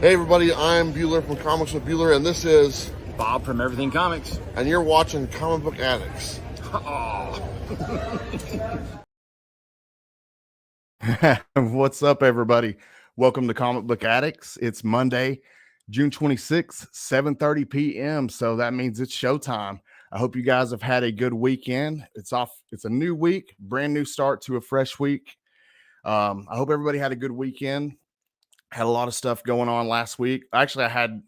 Hey everybody, I'm Bueller from Comics with Bueller, and this is Bob from Everything Comics. and you're watching Comic Book Addicts. What's up, everybody? Welcome to Comic Book Addicts. It's Monday, June 26th, 7:30 p.m. So that means it's showtime. I hope you guys have had a good weekend. It's a new week, brand new start to a fresh week. I hope everybody had a good weekend. Had a lot of stuff going on last week. Actually, I had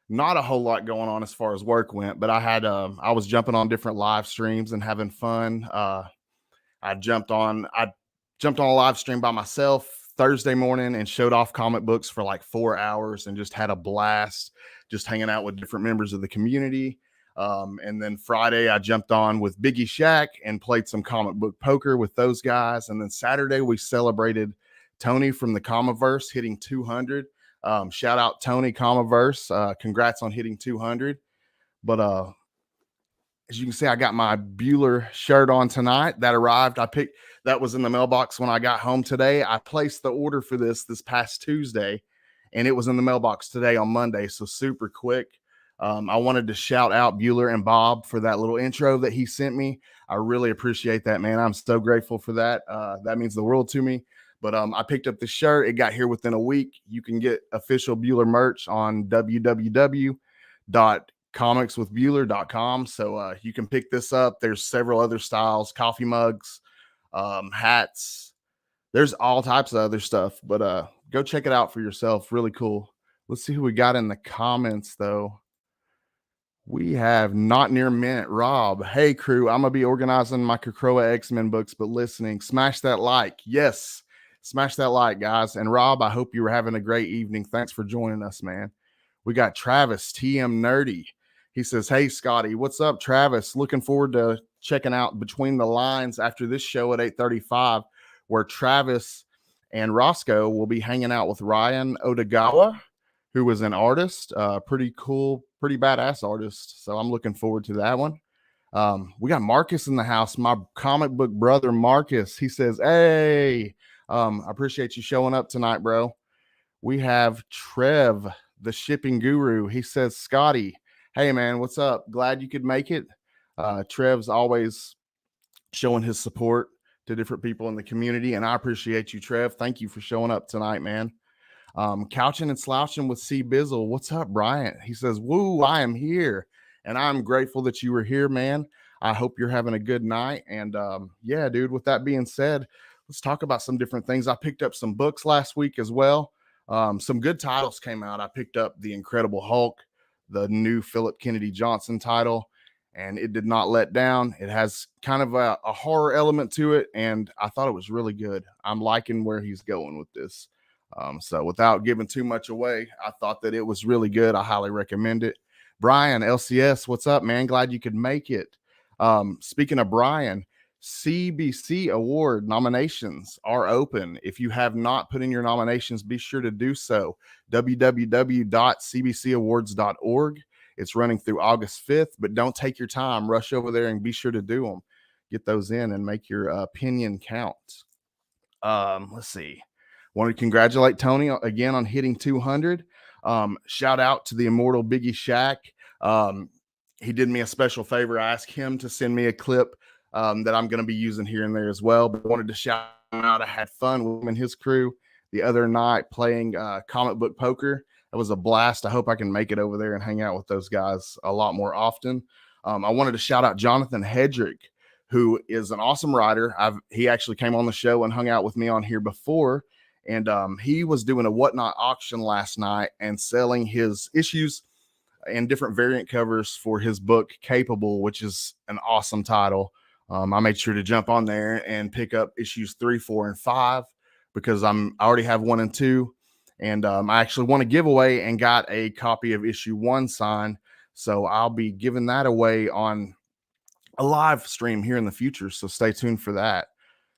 not a whole lot going on as far as work went, but I was jumping on different live streams and having fun. I jumped on a live stream by myself Thursday morning and showed off comic books for like 4 hours and just had a blast, just hanging out with different members of the community. And then Friday I jumped on with Biggie Shack and played some comic book poker with those guys. And then Saturday we celebrated Tony from the Comiverse hitting 200. Shout out Tony Comiverse. Congrats on hitting 200. But as you can see, I got my Bueller shirt on tonight. That arrived. That was in the mailbox when I got home today. I placed the order for this past Tuesday, and it was in the mailbox today on Monday. So super quick. I wanted to shout out Bueller and Bob for that little intro that he sent me. I really appreciate that, man. I'm so grateful for that. That means the world to me. But I picked up the shirt. It got here within a week. You can get official Bueller merch on www.comicswithbueller.com. So you can pick this up. There's several other styles, coffee mugs, hats. There's all types of other stuff, but go check it out for yourself. Really cool. Let's see who we got in the comments, though. We have Not Near Mint Rob. Hey, crew, I'm going to be organizing my Krakoa X-Men books, but listening. Smash that like. Yes, smash that like, guys. And Rob, I hope you were having a great evening. Thanks for joining us, man. We got Travis, TM Nerdy. He says, hey, Scotty, what's up, Travis? Looking forward to checking out Between the Lines after this show at 8:35, where Travis and Roscoe will be hanging out with Ryan Odegawa, who was an artist, pretty cool, pretty badass artist. So I'm looking forward to that one. We got Marcus in the house, my comic book brother, Marcus. He says, hey, I appreciate you showing up tonight, bro. We have Trev, the shipping guru. He says, Scotty, hey, man, what's up? Glad you could make it. Trev's always showing his support to different people in the community, and I appreciate you, Trev. Thank you for showing up tonight, man. Couching and Slouching with C Bizzle. What's up, Bryant? He says, woo, I am here, and I'm grateful that you were here, man. I hope you're having a good night. And yeah, dude, with that being said, let's talk about some different things. I picked up some books last week as well. Some good titles came out. I picked up The Incredible Hulk, the new Philip Kennedy Johnson title, and it did not let down. It has kind of a horror element to it, and I thought it was really good. I'm liking where he's going with this. So without giving too much away, I thought that it was really good. I highly recommend it. Brian, LCS, what's up, man? Glad you could make it. Speaking of Brian, CBC Award nominations are open. If you have not put in your nominations, be sure to do so. www.cbcawards.org. It's running through August 5th, but don't take your time. Rush over there and be sure to do them. Get those in and make your opinion count. Let's see. Want to congratulate Tony again on hitting 200. Shout out to the immortal Biggie Shack. He did me a special favor. I asked him to send me a clip that I'm going to be using here and there as well. But I wanted to shout him out. I had fun with him and his crew the other night playing comic book poker. It was a blast. I hope I can make it over there and hang out with those guys a lot more often. I wanted to shout out Jonathan Hedrick, who is an awesome writer. He actually came on the show and hung out with me on here before. And he was doing a Whatnot auction last night and selling his issues and different variant covers for his book Capable, which is an awesome title. I made sure to jump on there and pick up issues 3, 4, and 5 because I already have 1 and 2. And I actually won a giveaway and got a copy of issue 1 signed. So I'll be giving that away on a live stream here in the future. So stay tuned for that.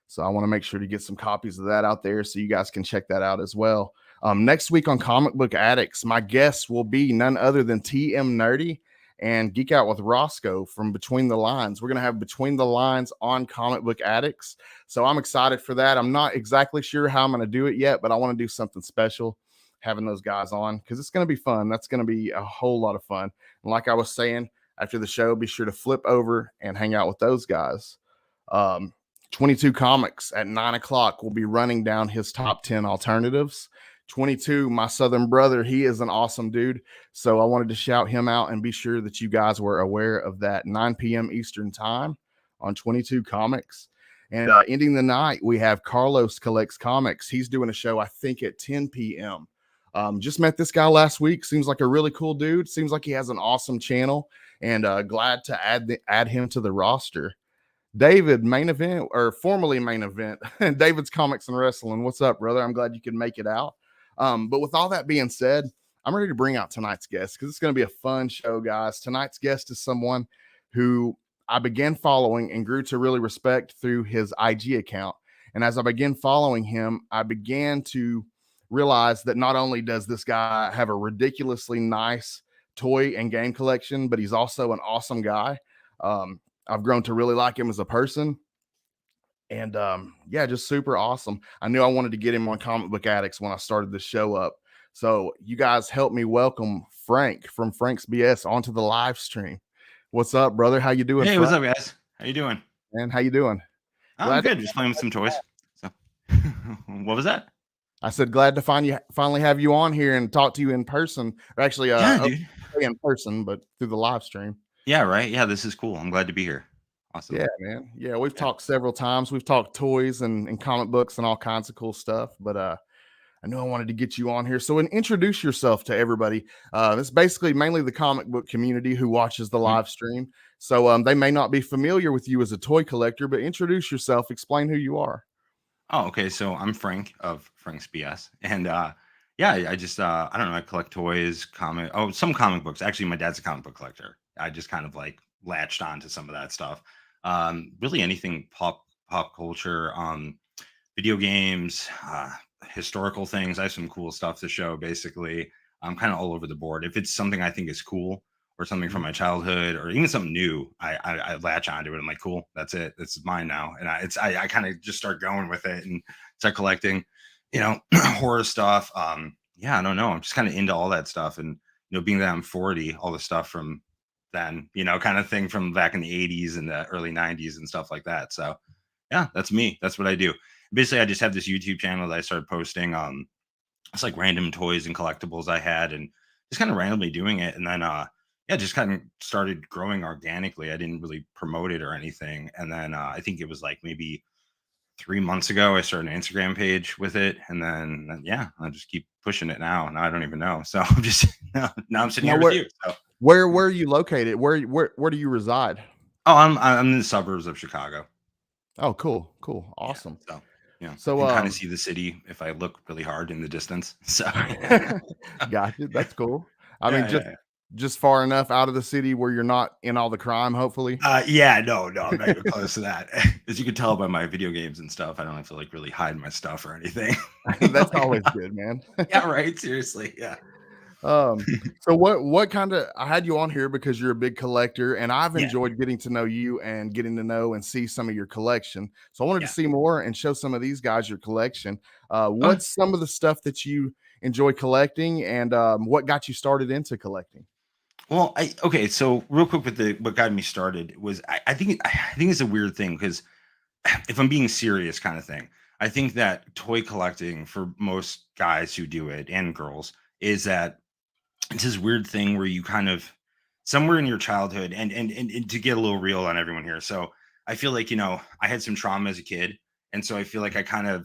So I want to make sure to get some copies of that out there so you guys can check that out as well. Next week on Comic Book Addicts, my guest will be none other than TM Nerdy and Geek Out with Roscoe from Between the Lines. We're going to have Between the Lines on Comic Book Addicts. So I'm excited for that. I'm not exactly sure how I'm going to do it yet, but I want to do something special. having those guys on because it's going to be fun. That's going to be a whole lot of fun. And like I was saying, after the show, be sure to flip over and hang out with those guys. 22 Comics at 9 o'clock will be running down his top 10 alternatives. 22, my southern brother, he is an awesome dude. So I wanted to shout him out and be sure that you guys were aware of that. 9 p.m. Eastern time on 22 Comics. And ending the night, we have Carlos Collects Comics. He's doing a show, I think, at 10 p.m. Just met this guy last week. Seems like a really cool dude. Seems like he has an awesome channel, and glad to add him to the roster. David, main event, or formerly main event, David's Comics and Wrestling. What's up, brother? I'm glad you could make it out. But with all that being said, I'm ready to bring out tonight's guest because it's going to be a fun show, guys. Tonight's guest is someone who I began following and grew to really respect through his IG account. And as I began following him, I began to realize that not only does this guy have a ridiculously nice toy and game collection, but he's also an awesome guy. I've grown to really like him as a person. And yeah, just super awesome. I knew I wanted to get him on Comic Book Addicts when I started the show up. So you guys help me welcome Frank from Frank's BS onto the live stream. What's up, brother? How you doing? Hey, Frank? what's up, guys? How you doing? Man, how you doing? I'm good. Just playing with some toys. So, what was that? I said glad to finally have you on here and talk to you in person. Or actually, Dude. in person, but through the live stream. Yeah, right. Yeah, this is cool. I'm glad to be here. Awesome. Yeah, man. Yeah, we've talked several times. We've talked toys and comic books and all kinds of cool stuff. But I knew I wanted to get you on here. So introduce yourself to everybody. It's basically mainly the comic book community who watches the live stream. So they may not be familiar with you as a toy collector, but introduce yourself. Explain who you are. Oh, okay. So I'm Frank of Frank's BS, and yeah, I just I don't know. I collect toys, some comic books. Actually, my dad's a comic book collector. I just kind of like latched onto some of that stuff. Really anything pop culture, video games, historical things. I have some cool stuff to show. Basically, I'm kind of all over the board. If it's something I think is cool or something from my childhood or even something new, I latch onto it. I'm like, cool, that's it. This is mine now. And I kind of just start going with it and start collecting, horror stuff. Yeah, I don't know. I'm just kind of into all that stuff. And, being that I'm 40, all the stuff from then, kind of thing from back in the 80s and the early 90s and stuff like that. So yeah, that's me. That's what I do. Basically, I just have this YouTube channel that I started posting. It's like random toys and collectibles I had and just kind of randomly doing it. And then, yeah, just kind of started growing organically. I didn't really promote it or anything. And then I think it was like maybe 3 months ago, I started an Instagram page with it. And then, yeah, I just keep pushing it now. Now I don't even know. So I'm just, now I'm sitting here with you. So. Where are you located? Where do you reside? Oh, I'm in the suburbs of Chicago. Oh, cool. Awesome. Yeah, so so you can kind of see the city if I look really hard in the distance. So gotcha. That's cool. I mean, just far enough out of the city where you're not in all the crime, hopefully. No, I'm not even close to that. As you can tell by my video games and stuff, I don't have to like really hide my stuff or anything. That's always good, man. Yeah, right. Seriously. Yeah. So what kind of, I had you on here because you're a big collector and I've enjoyed getting to know you and getting to know and see some of your collection. So I wanted to see more and show some of these guys your collection. What's some of the stuff that you enjoy collecting and what got you started into collecting? Well, so real quick with what got me started was I think it's a weird thing because if I'm being serious kind of thing, I think that toy collecting for most guys who do it and girls is that it's this weird thing where you kind of somewhere in your childhood and to get a little real on everyone here. So I feel like, I had some trauma as a kid. And so I feel like I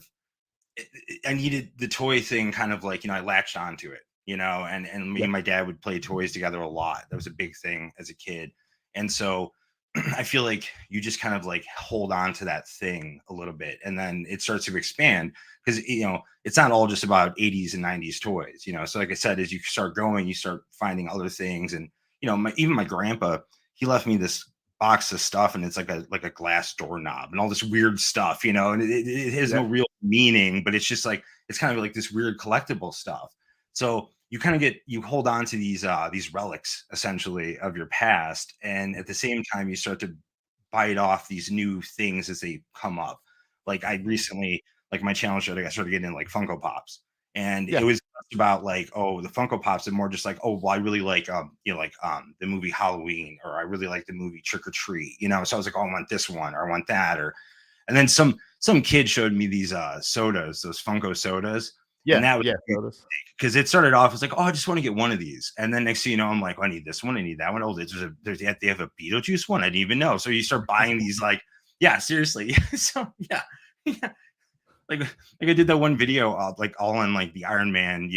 needed the toy thing kind of like, I latched onto it, and me and my dad would play toys together a lot. That was a big thing as a kid. And so I feel like you just kind of like hold on to that thing a little bit and then it starts to expand because, it's not all just about 80s and 90s toys, So like I said, as you start going, you start finding other things. And, even my grandpa, he left me this box of stuff and it's like a glass doorknob and all this weird stuff, and it has no real meaning, but it's just like, it's kind of like this weird collectible stuff. So you kind of you hold on to these relics essentially of your past. And at the same time, you start to bite off these new things as they come up. Like I recently, like my channel showed, I started getting like Funko Pops and it was about like, oh, the Funko Pops, and more just like, oh, well, I really like the movie Halloween, or I really like the movie Trick or Treat, So I was like, oh, I want this one, or I want that, or and then some kid showed me these sodas, those Funko sodas. And that was Sodas. because it started off as like, oh, I just want to get one of these. And then next thing you know, I'm like, oh, I need this one, I need that one. Oh, they have a Beetlejuice one. I didn't even know. So you start buying these, like, yeah, seriously. So yeah. Yeah. Like I did that one video like all on like the Iron Man,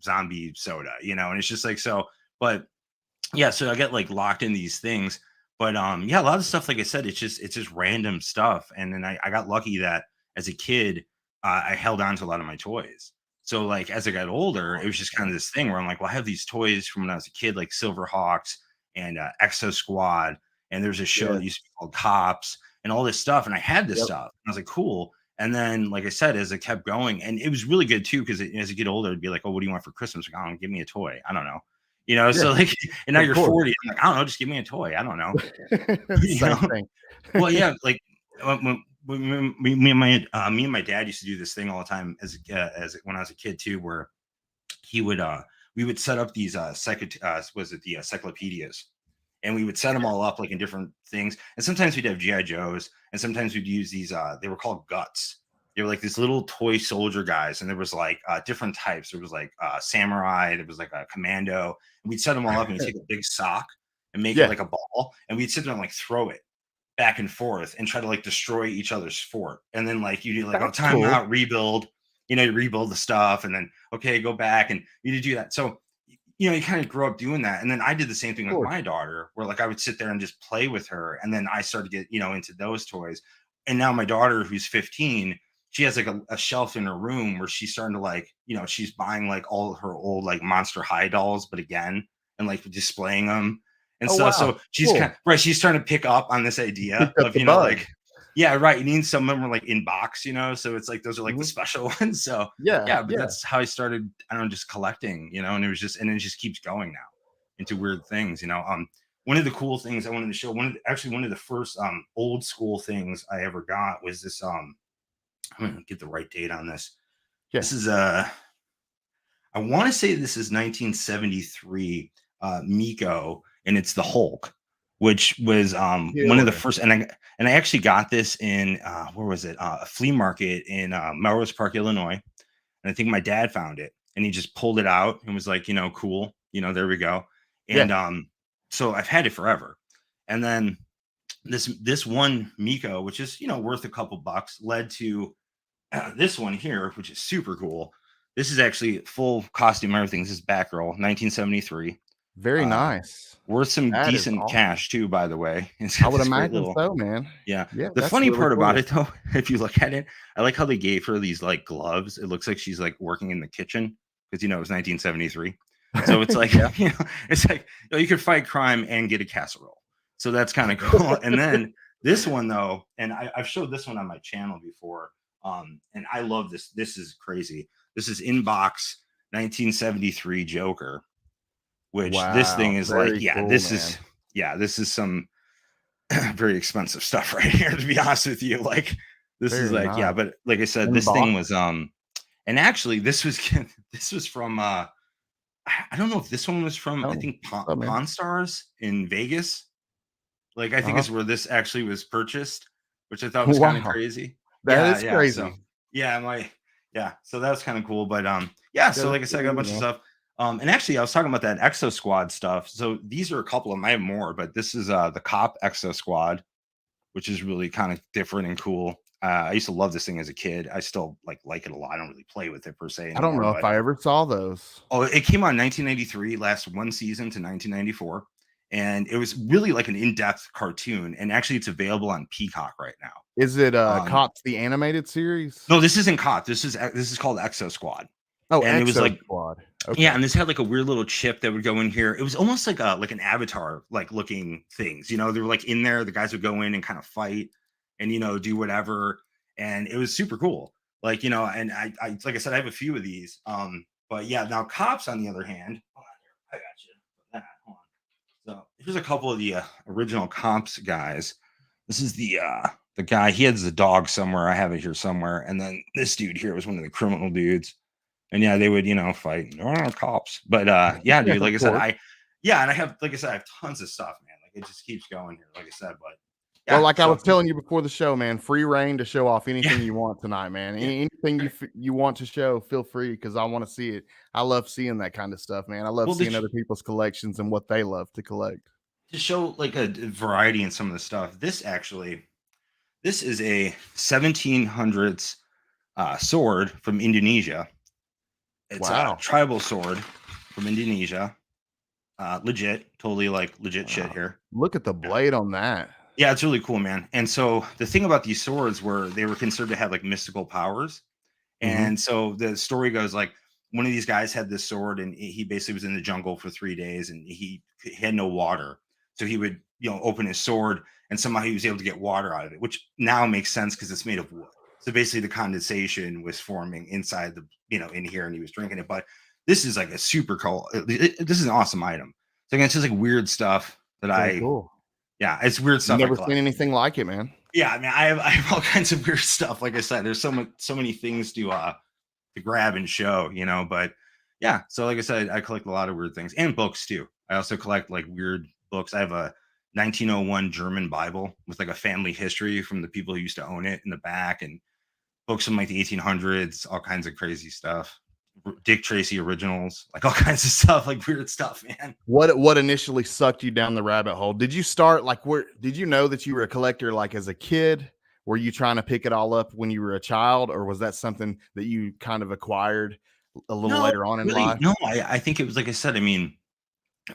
zombie soda, and it's just like so, but yeah, so I get like locked in these things. But yeah, a lot of stuff, like I said, it's just random stuff. And then I got lucky that as a kid, I held on to a lot of my toys. So like as I got older, it was just kind of this thing where I'm like, well, I have these toys from when I was a kid, like Silverhawks and Exo Squad, and there's a show that used to be called Cops and all this stuff. And I had this stuff. And I was like, cool. And then, like I said, as it kept going, and it was really good too, because as you get older, it'd be like, oh, what do you want for Christmas? Like, oh, give me a toy. I don't know. So like, and now you're 40. I'm like, I don't know, just give me a toy. I don't know. Same thing. Well, yeah, like me and my dad used to do this thing all the time as when I was a kid too, where he would we would set up these the encyclopedias, and we would set them all up like in different things. And sometimes we'd have GI Joes, and sometimes we'd use these. They were called Guts. They were like these little toy soldier guys, and there was like different types. There was like samurai. There was like a commando. And we'd set them all up, and we'd take a big sock and make it like a ball, and we'd sit there and like throw it back and forth and try to like destroy each other's fort. And then like you do like, oh, time out, rebuild. You rebuild the stuff, and then okay, go back, and you do that. So you kind of grow up doing that. And then I did the same thing with my daughter, where like I would sit there and just play with her, and then I started to get into those toys. And now my daughter, who's 15, she has like a shelf in her room where she's starting to like, she's buying like all her old like Monster High dolls, but again, and like displaying them and stuff. Wow. So she's kind of right. She's starting to pick up on this idea of, like, yeah, right. You need some of them are like in box, so it's like those are like the special ones. So but that's how I started. I don't know, just collecting, and it just keeps going now into weird things. One of the cool things I wanted to show, one of the first old school things I ever got was this. I'm gonna get the right date on this. This is I want to say this is 1973 Miko, and it's the Hulk, which was one of the first. And I actually got this in where was it? A flea market in Melrose Park, Illinois. And I think my dad found it, and he just pulled it out and was like, cool, there we go. And so I've had it forever. And then this one Miko, which is worth a couple bucks, led to this one here, which is super cool. This is actually full costume, everything. This is Batgirl, 1973. Very nice. Worth some decent cash too, by the way. I would imagine so, man. Yeah. The funny part about it, though, if you look at it, I like how they gave her these like gloves. It looks like she's like working in the kitchen because it was 1973. So it's like it's like you could fight crime and get a casserole. So that's kind of cool. And then this one though, and I've showed this one on my channel before. And I love this. This is crazy. This is Inbox 1973 Joker. Which this thing is like, cool, this is some very expensive stuff right here, to be honest with you. Like, this is like, but like I said, this thing was, and actually this was from, I don't know if this one was from, I think Pawn Stars in Vegas. Like, I think is where this actually was purchased, which I thought was kind of crazy. That is crazy. So, so that was kind of cool. But, so like I said, I got a bunch of stuff. And actually, I was talking about that Exo Squad stuff. So these are a couple of them. I have more, but this is the Cop Exo Squad, which is really kind of different and cool. I used to love this thing as a kid. I still like it a lot. I don't really play with it per se anymore, I don't know if I ever saw those. Oh, it came out in 1993, last one season to 1994. And it was really like an in-depth cartoon. And actually, it's available on Peacock right now. Is it Cops the animated series? No, this isn't Cop. This is called Exo Squad. Oh, and Exo it was like Squad. Okay. Yeah, and this had like a weird little chip that would go in here. It was almost like an Avatar like looking things. They were like in there. The guys would go in and kind of fight and do whatever. And it was super cool. Like and I like I said, I have a few of these. But yeah, now Cops on the other hand. Hold on here. I got you. Hold on. So here's a couple of the original Cops guys. This is the guy. He has the dog somewhere. I have it here somewhere. And then this dude here was one of the criminal dudes. And yeah, they would, fight cops. But yeah, dude, like Of I said, course. and I have, like I said, I have tons of stuff, man. Like it just keeps going here, like I said. But Well, yeah, like I so was telling you before the show, man, free reign to show off yeah, anything you want tonight, man. yeah. Anything you want to show, feel free because I want to see it. I love seeing that kind of stuff, man. I love Well, seeing other people's collections and what they love to collect. to show like a variety in some of the stuff. This is a 1700s sword from Indonesia. It's a Wow. tribal sword from Indonesia. Legit, totally like legit shit Wow. here. Look at the blade on that. Yeah, it's really cool, man. And so the thing about these swords were they were considered to have like mystical powers. Hmm. And so the story goes like one of these guys had this sword and he basically was in the jungle for 3 days and he had no water. So he would, open his sword and somehow he was able to get water out of it, which now makes sense because it's made of wood. So basically the condensation was forming inside in here and he was drinking it. But this is like a super cool, this is an awesome item. So again, it's just like weird stuff that Very cool. yeah, it's weird stuff I Never seen collect. anything like it, man. Yeah, I mean, I have all kinds of weird stuff. Like I said, there's so many things to grab and show, But yeah, so like I said, I collect a lot of weird things and books too. I also collect like weird books. I have a 1901 German Bible with like a family history from the people who used to own it in the back, and books from like the 1800s, all kinds of crazy stuff. Dick Tracy originals, like all kinds of stuff, like weird stuff, man. What initially sucked you down the rabbit hole? Did you start like where did you know that you were a collector like as a kid? Were you trying to pick it all up when you were a child, or was that something that you kind of acquired a little No, later on in really, life? no. I think it was like I said. I mean,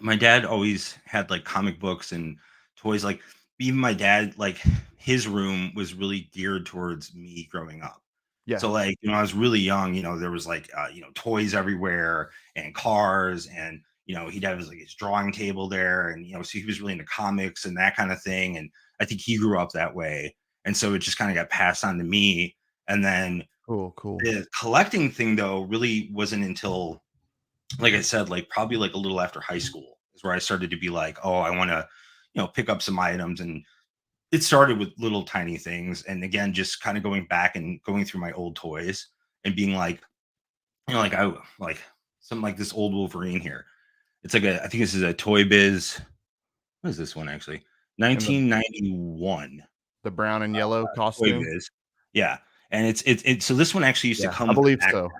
my dad always had like comic books and toys. Like even my dad, like his room was really geared towards me growing up. Yeah. So like, I was really young, there was like toys everywhere and cars and he'd have his like his drawing table there and so he was really into comics and that kind of thing. And I think he grew up that way. And so it just kind of got passed on to me. And then Cool. the collecting thing though really wasn't until like I said, like probably like a little after high school is where I started to be like, oh, I want to, pick up some items. And it started with little tiny things. And again, just kind of going back and going through my old toys and being like, like I like something like this old Wolverine here. It's like I think this is a Toy Biz. What is this one actually? And 1991 the brown and yellow Toy costume. Biz. Yeah. And it's so this one actually used to Yeah, come I with a believe backpack. so.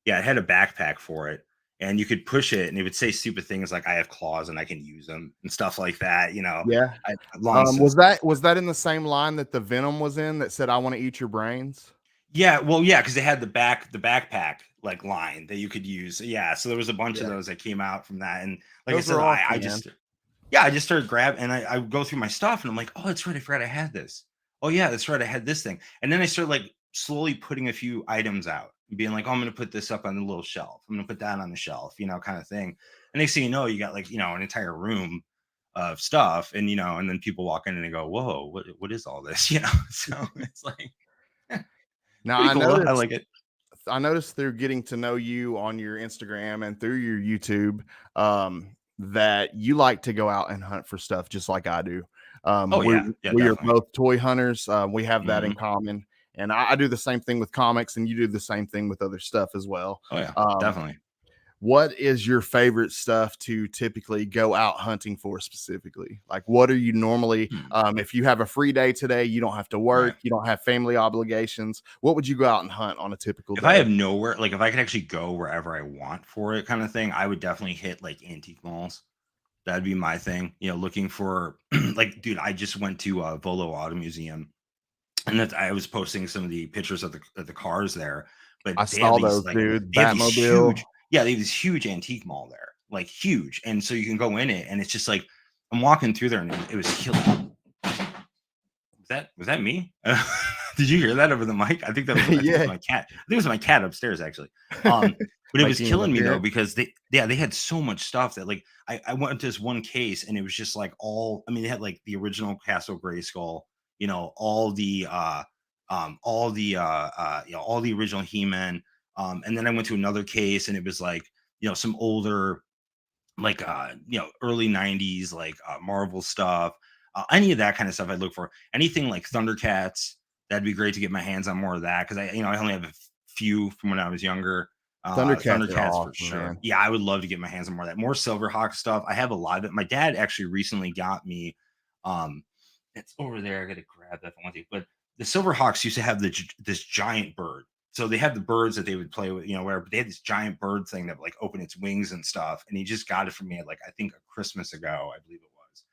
Yeah, it had a backpack for it. And you could push it and it would say stupid things like I have claws and I can use them and stuff like that. Yeah. I long since Was that in the same line that the Venom was in that said I want to eat your brains? yeah, well, yeah, because they had the backpack like line that you could use. Yeah, so there was a bunch of Yeah. those that came out from that. And like I Those said, are I awesome, just man. yeah, I just started grabbing and I would go through my stuff and I'm like, oh, that's right, I forgot I had this. Oh yeah, that's right, I had this thing. And then I started like slowly putting a few items out and being like, oh, I'm gonna put this up on the little shelf. I'm gonna put that on the shelf, kind of thing. And next thing you know, you got like, an entire room of stuff, and and then people walk in and they go, whoa, what is all this? So it's like Now pretty cool though. I like it. I noticed through getting to know you on your Instagram and through your YouTube, that you like to go out and hunt for stuff just like I do. Oh We yeah, yeah, we are definitely. both toy hunters. We have that in Mhm. common, and I do the same thing with comics, and you do the same thing with other stuff as well. Oh yeah, Um, definitely. what is your favorite stuff to typically go out hunting for specifically? Like, what are you normally, Hmm. if you have a free day today, you don't have to Right. work, you don't have family obligations. What would you go out and hunt on a typical If I day? have nowhere, like if I could actually go wherever I want for it, kind of thing, I would definitely hit like antique malls. That'd be my thing. Looking for like, dude, I just went to Volo Auto Museum, and that I was posting some of the pictures of the cars there. But I they have saw these those, like dude. they have these Batmobile. huge, yeah, they have this huge antique mall there, like huge, and so you can go in it, and it's just like I'm walking through there, and it was killing. Was that me? Did you hear that over the mic? I think it was Yeah. my cat. I think it was my cat upstairs actually. But it was Making an killing me though appearance. because they had so much stuff that like I went to this one case and it was just like all I mean they had like the original Castle Grayskull, all the original He-Man. And then I went to another case and it was like, some older like early 90s like Marvel stuff, any of that kind of stuff. I'd look for anything like Thundercats. That'd be great to get my hands on more of that because I only have a few from when I was younger. Thundercats are Thundercats for awesome, sure. man. Yeah, I would love to get my hands on more of that. More Silverhawk stuff. I have a lot of it. My dad actually recently got me. Um, it's over there. I got to grab that if I want to. But the Silverhawks used to have this giant bird. So they had the birds that they would play with, whatever. But they had this giant bird thing that would like open its wings and stuff. And he just got it for me at like I think a Christmas ago, I believe it was.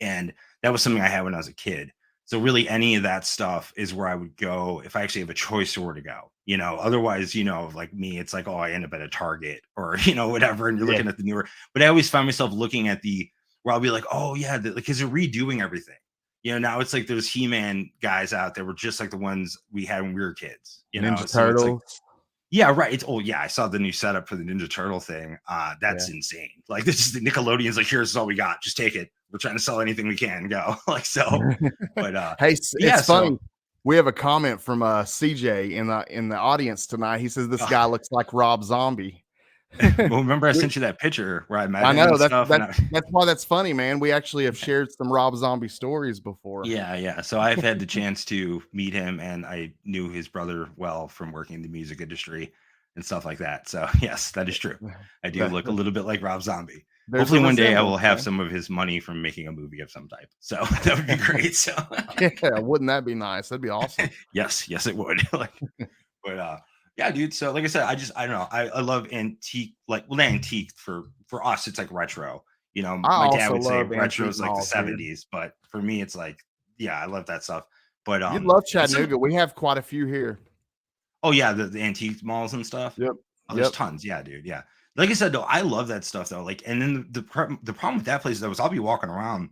And that was something I had when I was a kid. So really any of that stuff is where I would go if I actually have a choice of where to go. Otherwise, like me, it's like, oh, I end up at a Target or, whatever. And you're Yeah. looking at the newer, but I always find myself looking at where I'll be like, oh yeah, because they're redoing everything. Now it's like there's He-Man guys out there were just like the ones we had when we were kids, Ninja so it's like, Turtles. yeah, right. I saw the new setup for the Ninja Turtle thing. That's insane. Like this is the Nickelodeon's like, here's all we got. Just take it. We're trying to sell anything we can. Go. Like so. But Hey, yeah, it's funny. We have a comment from CJ in the audience tonight. He says this guy looks like Rob Zombie. Well, remember I sent you that picture where I met I him know and that's stuff. that's why that's funny, man. We actually have shared some Rob Zombie stories before. Yeah. So I've had the chance to meet him, and I knew his brother well from working in the music industry and stuff like that. So yes, that is true. I do look a little bit like Rob Zombie. Hopefully one day I will have some of his money from making a movie of some type. So that would be great. So yeah, wouldn't that be nice? That'd be awesome. yes, it would. But yeah, dude. So like I said, I don't know. I love antique, not antique for us, it's like retro. My dad would say retro is like the 70s, but for me, it's like, yeah, I love that stuff. But you'd love Chattanooga. We have quite a few here. Oh yeah, the antique malls and stuff. Yep. Oh, there's tons. Yeah, dude. Yeah. Like I said, though, I love that stuff though. Like, and then the problem with that place though is I'll be walking around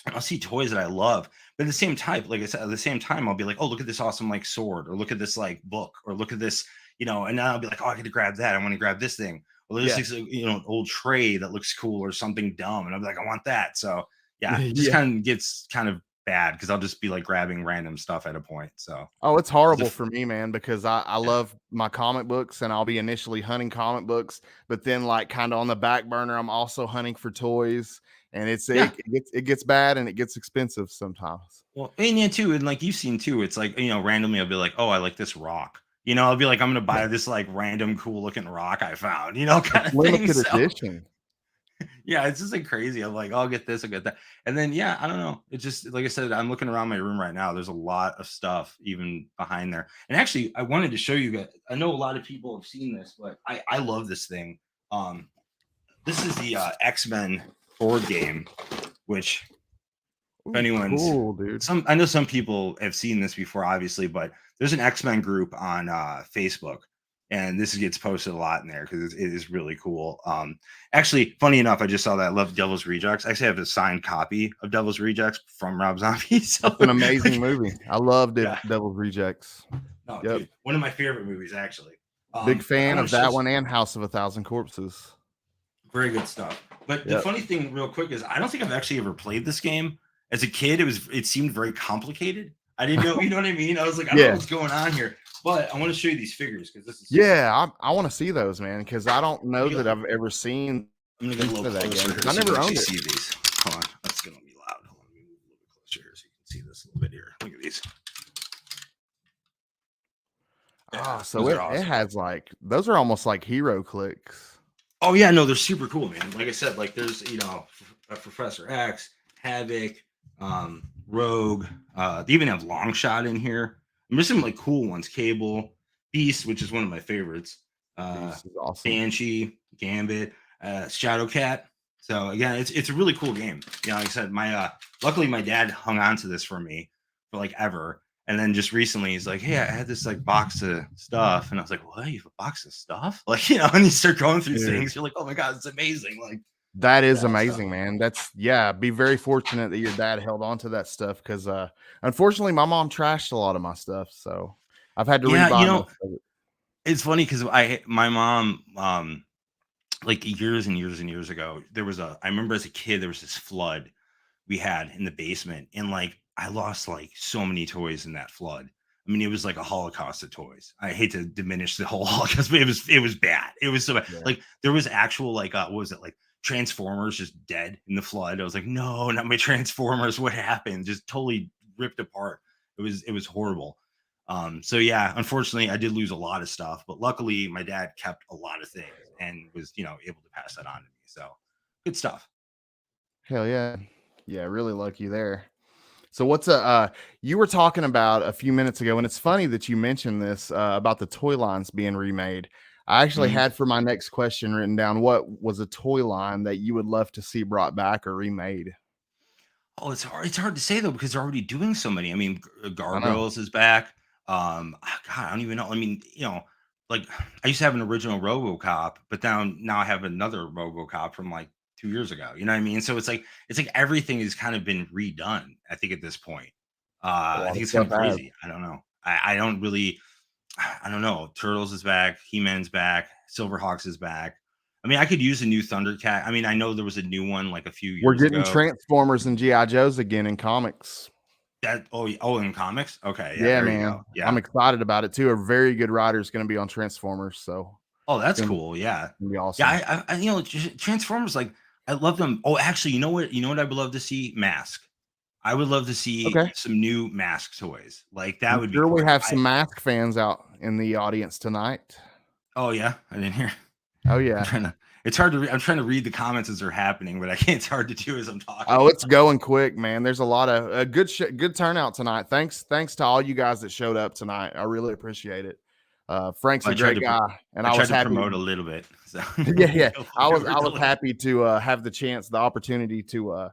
and I'll see toys that I love, but at the same time, like I said, at the same time, I'll be like, oh, look at this awesome like sword, or look at this like book, or look at this, and then I'll be like, oh, I got to grab that. I want to grab this thing. Well, there's this, an old tray that looks cool or something dumb, and I'll be like, I want that. So yeah, it just kind of gets kind of bad because I'll just be like grabbing random stuff at a point. So it's horrible for me, man, because I love my comic books, and I'll be initially hunting comic books, but then like kind of on the back burner, I'm also hunting for toys, and it gets bad and it gets expensive sometimes. Well, and yeah, too, and like you've seen too, it's like randomly I'll be like, oh, I like this rock. I'll be like, I'm gonna buy this like random cool looking rock I found, kind of limited edition. Yeah, it's just like crazy. I'm like, I'll get this, I'll get that. And then yeah, I don't know. It's just like I said, I'm looking around my room right now. There's a lot of stuff even behind there. And actually, I wanted to show you guys. I know a lot of people have seen this, but I love this thing. This is the X-Men board game, which if anyone's cool, dude. I know some people have seen this before, obviously, but there's an X-Men group on Facebook. And this gets posted a lot in there because it is really cool. Actually, funny enough, I just saw that I love Devil's Rejects. I actually have a signed copy of Devil's Rejects from Rob Zombie. So it's an amazing movie. I love Devil's Rejects. No, dude, one of my favorite movies, actually. Big fan of that one and House of a Thousand Corpses. Very good stuff. But the funny thing, real quick, is I don't think I've actually ever played this game. As a kid, it seemed very complicated. I didn't know, you know what I mean? I was like, I don't know what's going on here. But I want to show you these figures because this is I want to see those, man, because I don't know that I've ever seen. I'm gonna get a little closer here. I never owned it. See these. Hold on, that's gonna be loud. Hold on, let me move a little bit closer here so you can see this a little bit here. Look at these. So it has like those are almost like hero clicks. Oh yeah, no, they're super cool, man. Like I said, like there's Professor X, Havoc, Rogue. They even have Longshot in here. There's some like cool ones. Cable, Beast, which is one of my favorites. Beast is awesome. Banshee, Gambit, Shadowcat. So again, it's a really cool game. Like I said, luckily my dad hung on to this for me for like ever. And then just recently he's like, hey, I had this like box of stuff. And I was like, what? You have a box of stuff? Like, and you start going through things. You're like, oh my God, it's amazing. Like that is amazing, man. That's be very fortunate that your dad held on to that stuff. Cause unfortunately my mom trashed a lot of my stuff. So I've had to rebuy most of it. It's funny because my mom, like years and years and years ago, I remember as a kid, there was this flood we had in the basement. And like, I lost like so many toys in that flood. I mean, it was like a holocaust of toys. I hate to diminish the whole holocaust, but it was bad. It was so bad. Yeah. Like there was actual like, what was it? Like Transformers just dead in the flood. I was like, no, not my Transformers. What happened? Just totally ripped apart. It was horrible. So yeah, unfortunately, I did lose a lot of stuff, but luckily, my dad kept a lot of things and was, able to pass that on to me. So good stuff. Hell yeah. Yeah, really lucky there. So what's you were talking about a few minutes ago, and it's funny that you mentioned this about the toy lines being remade. I actually Mhm. had for my next question written down, what was a toy line that you would love to see brought back or remade? Oh, it's hard. It's hard to say though because they're already doing so many. I mean, I know. Gargoyles is back. God, I don't even know. I mean, like I used to have an original RoboCop, but now I have another RoboCop from like 2 years ago. You know what I mean? So it's like everything has kind of been redone. I think at this point, A I lot think of it's kind stuff of has. crazy. I don't know. I don't really. I don't know. Turtles is back. He-Man's back. Silverhawks is back. I mean, I could use a new Thundercat. I mean, I know there was a new one like a few We're years getting ago. Transformers and GI Joes again in comics. In comics? Okay, yeah, Yeah, there you go. man. I'm Yeah. excited about it too. A very good writer is going to be on Transformers, so Oh, it's that's cool. Yeah. gonna be Yeah, awesome. Transformers, like, I love them. Oh, actually, you know what I would love to see? Mask. I would love to see Okay. some new Mask toys. Like, that I'm would be sure we cool. have some Mask fans out in the audience tonight. Oh, yeah? I didn't hear. Oh I'm yeah. trying to it's hard to I'm trying to read the comments as they're happening, but I can't it's hard to do as I'm Oh, talking. it's going quick, man. There's a lot of good turnout tonight. Thanks to all you guys that showed up tonight. I really appreciate it. Frank's I a tried great to guy, and I I tried was to happy. promote a little bit, so Yeah, yeah. hopefully I they was were I was delayed. happy to have the opportunity to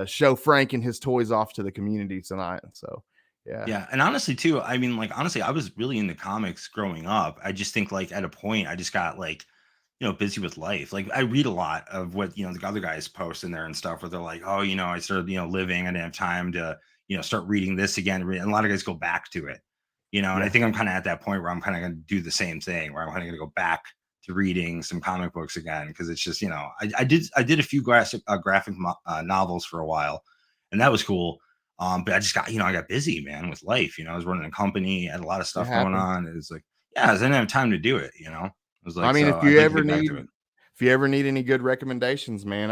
show Frank and his toys off to the community tonight. So, yeah, Yeah, and honestly too, I mean, like, honestly, I was really into comics growing up. I just think, like, at a point, I just got, like, busy with life. Like, I read a lot of what, the other guys post in there and stuff where they're like, "Oh, I started, living. I didn't have time to, start reading this again." And a lot of guys go back to it, and I yeah, think I'm kind of at that point where I'm kind of going to do the same thing, where I'm kind of going to go back to reading some comic books again because it's just, I did a few graphic novels for a while, and that was cool. But I just got, I got busy, man, with life. I was running a company, had a lot of it stuff going happens. on. It's like, yeah, I didn't have time to do it. I was I like, mean, so I'd like to get back to it. if you ever need any good recommendations, man,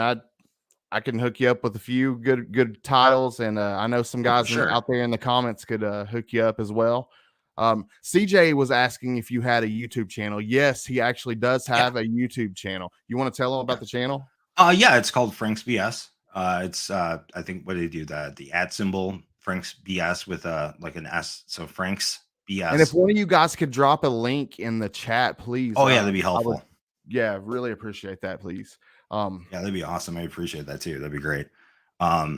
I can hook you up with a few good titles, and I know some Oh, for guys sure. out there in the comments could hook you up as well. CJ was asking if you had a YouTube channel. Yes, he actually does Yeah. have a YouTube channel. You want to tell him Okay. about the channel? Yeah, it's called Frank's BS. It's I think what do they do? The at symbol Frank's BS with like an S. So Frank's And if BS. one of you guys could drop a link in the chat, please, Oh yeah, that'd be I would, helpful. yeah, really appreciate that, please. Um, Yeah, that'd be awesome. I appreciate that too. That'd be great. Oh,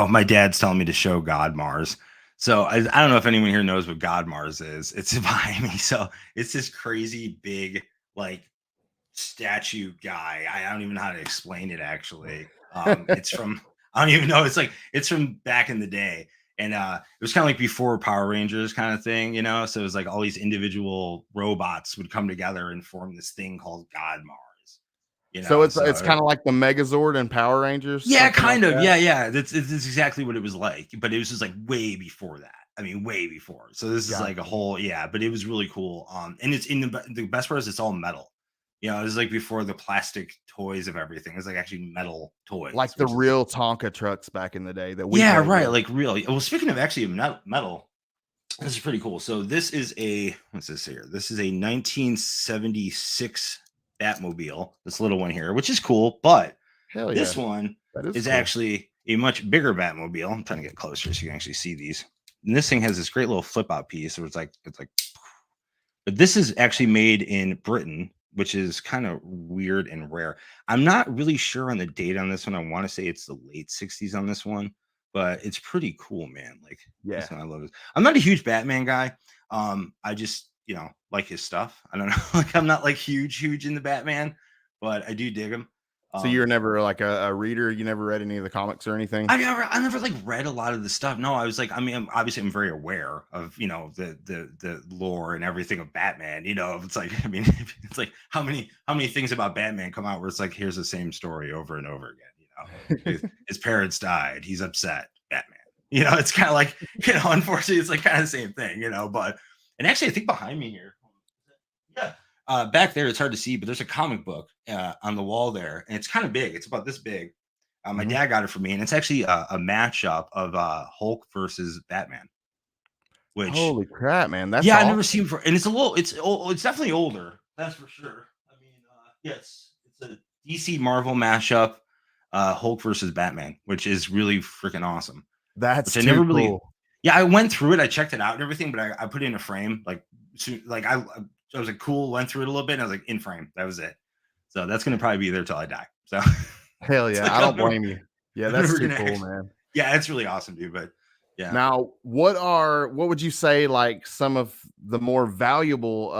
my dad's telling me to show God Mars. So I don't know if anyone here knows what God Mars is. It's behind me. So it's this crazy big like statue guy. I don't even know how to explain it actually. It's from I don't even know. It's from back in the day. And it was kind of like before Power Rangers kind of thing. So it was like all these individual robots would come together and form this thing called God Mars. so it's So kind of like the Megazord and Power Rangers, yeah, something like kind of. that. Yeah, yeah. That's exactly what it was like. But it was just like way before that. I mean, way before. So this is like a Gotcha. whole, yeah, but it was really cool. And it's in the best part is it's all metal. It was like before the plastic toys of everything. It's like actually metal toys, Like the which is real Tonka trucks back in the day that we yeah, played right. with. Like really. Well, speaking of actually metal, this is pretty cool. So this is what's this here? This is a 1976 Batmobile. This little one here, which is cool, but Hell this yeah, one that is is cool. actually a much bigger Batmobile. I'm trying to get closer so you can actually see these. And this thing has this great little flip out piece. So it's like, but this is actually made in Britain, which is kind of weird and rare. I'm not really sure on the date on this one. I want to say it's the late 60s on this one, but it's pretty cool, man. Like Yeah. this one, I love it. I'm not a huge Batman guy. I just, like his stuff. I don't know. Like I'm not like huge in the Batman, but I do dig him. So you're never like a reader. You never read any of the comics or anything. I never like read a lot of the stuff. No, I was like, I mean, obviously I'm very aware of, the lore and everything of Batman, it's like, I mean, it's like how many things about Batman come out where it's like, here's the same story over and over again, his parents died. He's upset, Batman, it's kind of like, unfortunately it's like kind of the same thing, and actually I think behind me here, yeah. Back there, it's hard to see, but there's a comic book on the wall there, and it's kind of big. It's about this big. My Mhm. dad got it for me, and it's actually a matchup of Hulk versus Batman. which Holy crap, man. That's yeah, I've never awesome. seen before, and it's definitely older. That's for sure. I mean, yes, it's a DC Marvel mashup, Hulk versus Batman, which is really freaking awesome. That's Which I too never really, cool. yeah, I went through it, I checked it out and everything, but I put it in a frame, like, I was like, cool, went through it a little bit, and I was like, in frame, that was it. So that's gonna probably be there till I die. So Hell it's yeah. like I don't blame you. Yeah, I'm that's never too gonna cool, actually, man. yeah, it's really awesome, dude. But yeah. Now, what would you say like some of the more valuable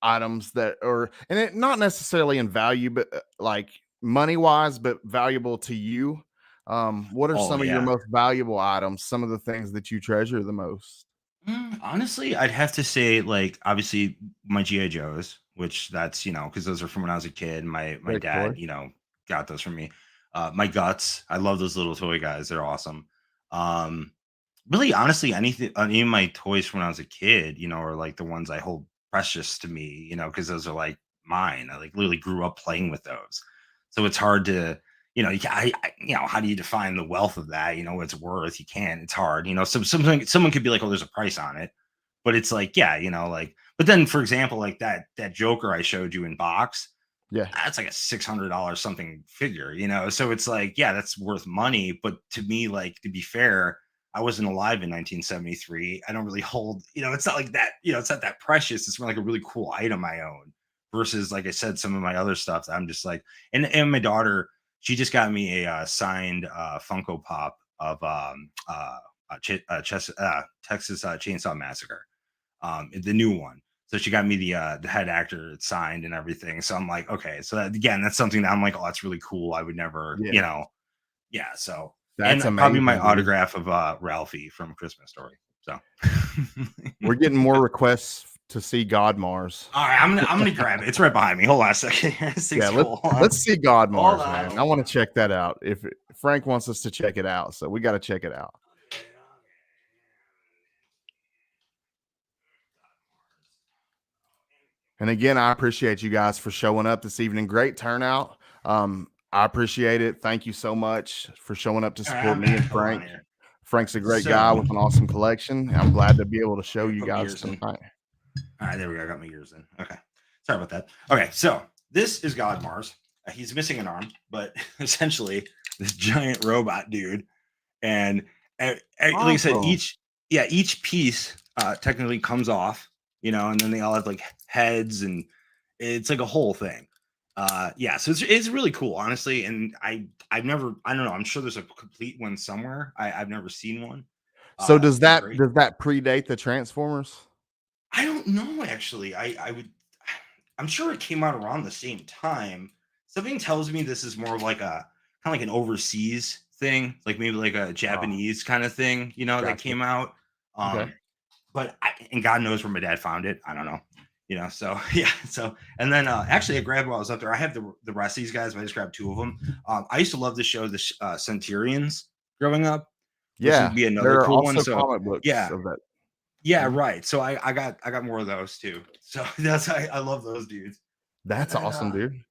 items that are, and it not necessarily in value, but like money wise, but valuable to you? What are Oh some of your yeah. most valuable items? Some of the things that you treasure the most? Honestly, I'd have to say, like, obviously my GI Joes, which that's, because those are from when I was a kid. My Great toy. dad, got those from me. My guts, I love those little toy guys. They're awesome. Um, Really, honestly, any of my toys from when I was a kid, are like the ones I hold precious to me, because those are like mine. I like literally grew up playing with those. So it's hard to, how do you define the wealth of that? What it's worth. You can't. It's hard. Someone could be like, oh, there's a price on it, but it's like, yeah, like. But then, for example, like that Joker I showed you in box, Yeah. that's like a $600 something figure, So it's like, yeah, that's worth money. But to me, like, to be fair, I wasn't alive in 1973. I don't really hold, it's not like that, it's not that precious. It's more like a really cool item I own versus, like I said, some of my other stuff that I'm just like, and my daughter, she just got me a signed Funko Pop of Texas Chainsaw Massacre, the new one. So she got me the head actor signed and everything. So I'm like, okay, so that, again, that's something that I'm like, oh, that's really cool. I would never, Yeah. yeah. So and That's probably my amazing, dude. autograph of Ralphie from Christmas Story. So We're getting more requests to see God Mars. all right, I'm gonna grab it. It's right behind me. Hold on a second. This Yeah, thing's cool. Hold on. let's see God Hold Mars, on, man. hold I want on. to check that out. If Frank wants us to check it out, so we got to check it out. And again, I appreciate you guys for showing up this evening. Great turnout. I appreciate it. Thank you so much for showing up to All right, support me and hold on Frank. here. Frank's a great So guy with an awesome collection. I'm glad to be able to show you put my guys ears in. tonight. All right, there we go. I got my ears in. Okay. Sorry about that. Okay, so this is God Mars. He's missing an arm, but essentially this giant robot dude. And like I said, Awesome. each piece technically comes off, and then they all have like heads, and it's like a whole thing. Yeah, so it's really cool, honestly. And I don't know. I'm sure there's a complete one somewhere. I've never seen one. So They're great. does that predate the Transformers? I don't know actually. I'm sure it came out around the same time. Something tells me this is more of like a kind of like an overseas thing, like maybe like a Japanese kind of thing, that Gotcha. came out. Okay. But and God knows where my dad found it. I don't know. So yeah. So and then actually I grabbed while I was up there. I have the rest of these guys, but I just grabbed two of them. I used to love the show, the Centurions growing up, which Yeah, would be another there are cool one. also So comic books yeah, of that. yeah, right. So I got more of those too. So I love those dudes. And That's then awesome, dude.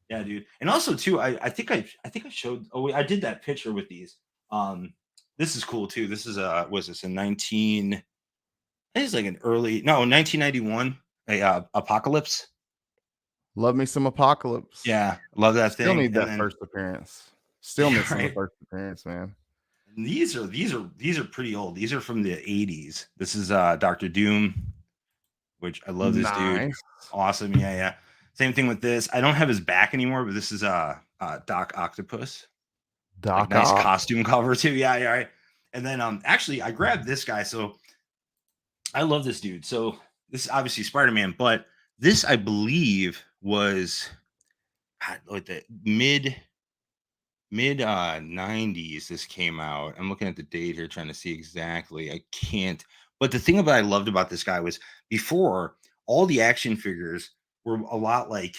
yeah, dude. And also too, I think I showed, oh wait, I did that picture with these. This is cool too. This is was this in 19, I think it's like an early, no, 1991, a Apocalypse. Love me some Apocalypse. Yeah, love that Still thing. need And that then first appearance. Still missing the right. first appearance, man. And these are pretty old. These are from the 80s. This is Dr. Doom, which I love this dude. Nice. Awesome. Yeah, yeah. Same thing with this. I don't have his back anymore, but this is Doc Octopus. Like Doc nice Ock. costume cover too. Yeah, yeah, right. And then actually I grabbed this guy. So I love this dude. So this is obviously Spider-Man, but this I believe was like the mid 90s this came out. I'm looking at the date here trying to see exactly. I can't. But the thing about I loved about this guy was before all the action figures were a lot like,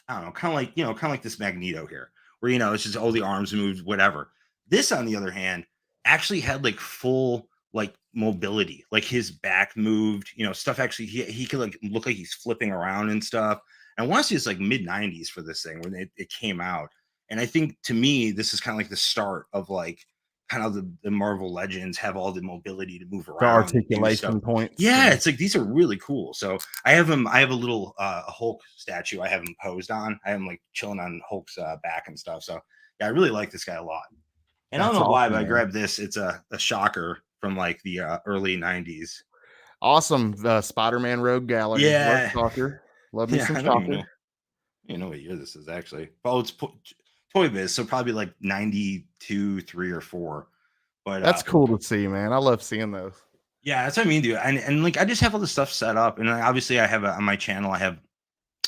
I don't know, kind of like this Magneto here, where it's just all the arms moved, whatever. This, on the other hand, actually had like full like mobility, like his back moved, stuff. Actually, he could like look like he's flipping around and stuff. And I want to see it's like mid 90s for this thing when it came out. And I think to me, this is kind of like the start of like kind of the Marvel Legends have all the mobility to move The around and do stuff. articulation points. Yeah, it's like these are really cool. So I have him. I have a little a Hulk statue. I have him posed on. I have him like chilling on Hulk's back and stuff. So yeah, I really like this guy a lot. And I don't That's know why, awesome, but I man. grabbed this. It's a shocker from like the early '90s. Awesome. The Spider-Man Rogue Gallery. Love Yeah, Shocker. Love me yeah. some I don't even know. Shocker. You know what year this is actually? Oh, it's Toy Biz, so probably like 92, 3 or 4. But That's cool to see, man. I love seeing those. yeah, that's what I mean, dude. And like I just have all this stuff set up, and obviously I have on my channel. I have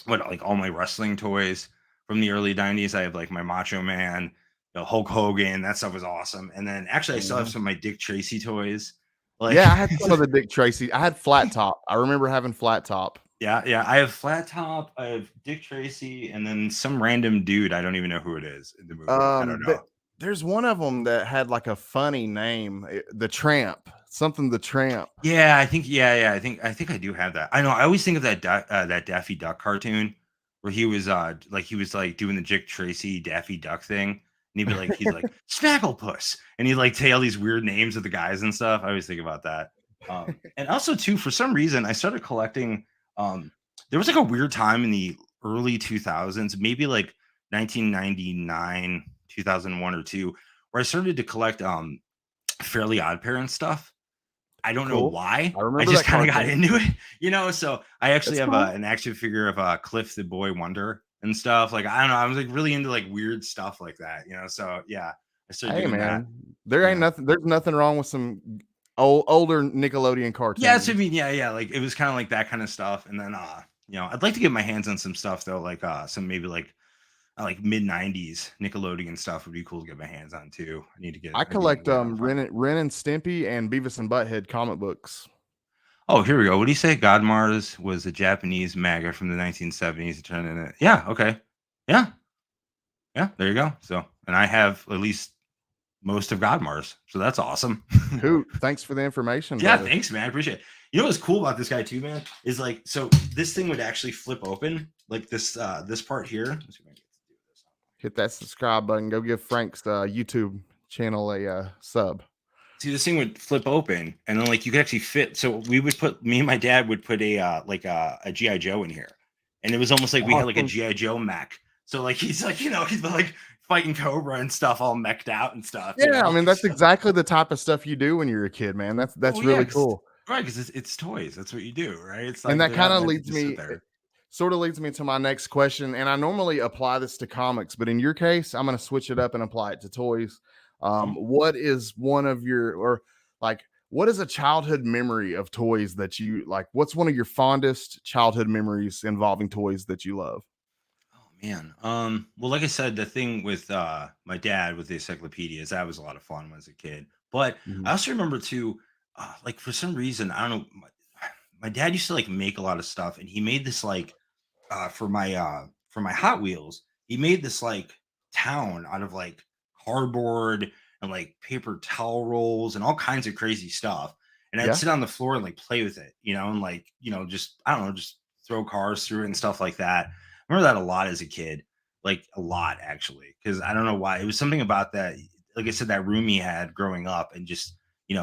like all my wrestling toys from the early '90s. I have like my Macho Man, Hulk Hogan. That stuff was awesome. And then actually, I still have some of my Dick Tracy toys. Like, Yeah, I had some of the Dick Tracy. I had Flat Top. I remember having Flat Top. yeah. I have Flat Top. I have Dick Tracy, and then some random dude. I don't even know who it is in the movie. I don't know. There's one of them that had like a funny name, the Tramp, something the Tramp. Yeah, I think I think I do have that. I know. I always think of that that Daffy Duck cartoon where he was like doing the Dick Tracy Daffy Duck thing, and he'd be like he's like Snagglepuss, and he'd like say all these weird names of the guys and stuff. I always think about that. And also too, for some reason, I started collecting. There was like a weird time in the early 2000s, maybe like 1999, 2001 or two, where I started to collect Fairly Odd Parents stuff. I don't know why. I just kind of got into it, so I actually have an action figure of Cliff the Boy Wonder and stuff. Like, I don't know. I was like really into like weird stuff like that, so yeah, I started doing that. There ain't nothing. There's nothing wrong with some older Nickelodeon cartoons. Yeah, so I mean, yeah. Like it was kind of like that kind of stuff. And then I'd like to get my hands on some stuff though, like some maybe like mid '90s Nickelodeon stuff would be cool to get my hands on too. I collect Ren and Stimpy and Beavis and Butthead comic books. Oh, here we go. What do you say? Godmars was a Japanese manga from the 1970s. Turned into okay, yeah. There you go. So, and I have at least most of Godmars, so that's awesome. Cool. Thanks for the information. Yeah, brother. thanks, man. I appreciate it. You know what's cool about this guy too, man? Is like, so this thing would actually flip open, like this part here. Let's see if I can get to do this. Hit that subscribe button. Go give Frank's YouTube channel a sub. See, this thing would flip open, and then like you could actually fit. So me and my dad would put a GI Joe in here, and it was almost like we had like a GI Joe mech. So like he's like he's like fighting Cobra and stuff, all mech'd out and stuff. Yeah, I mean that's exactly the type of stuff you do when you're a kid, man. That's really cool. Right, because it's toys. That's what you do, right? It's like, and that kind of leads me. Sort of leads me to my next question, and I normally apply this to comics, but in your case, I'm going to switch it up and apply it to toys. What is one of your, what is a childhood memory of toys that you like? What's one of your fondest childhood memories involving toys that you love? Oh man. Well, like I said, the thing with my dad with the encyclopedias, that was a lot of fun when I was a kid. But I also remember too, like for some reason, I don't know, my dad used to like make a lot of stuff, and he made this like for my Hot Wheels, he made this like town out of like cardboard and like paper towel rolls and all kinds of crazy stuff. And I'd sit on the floor and like play with it, and like, just, I don't know, just throw cars through it and stuff like that. I remember that a lot as a kid, like a lot actually, because I don't know why. It was something about that, like I said, that room he had growing up and just,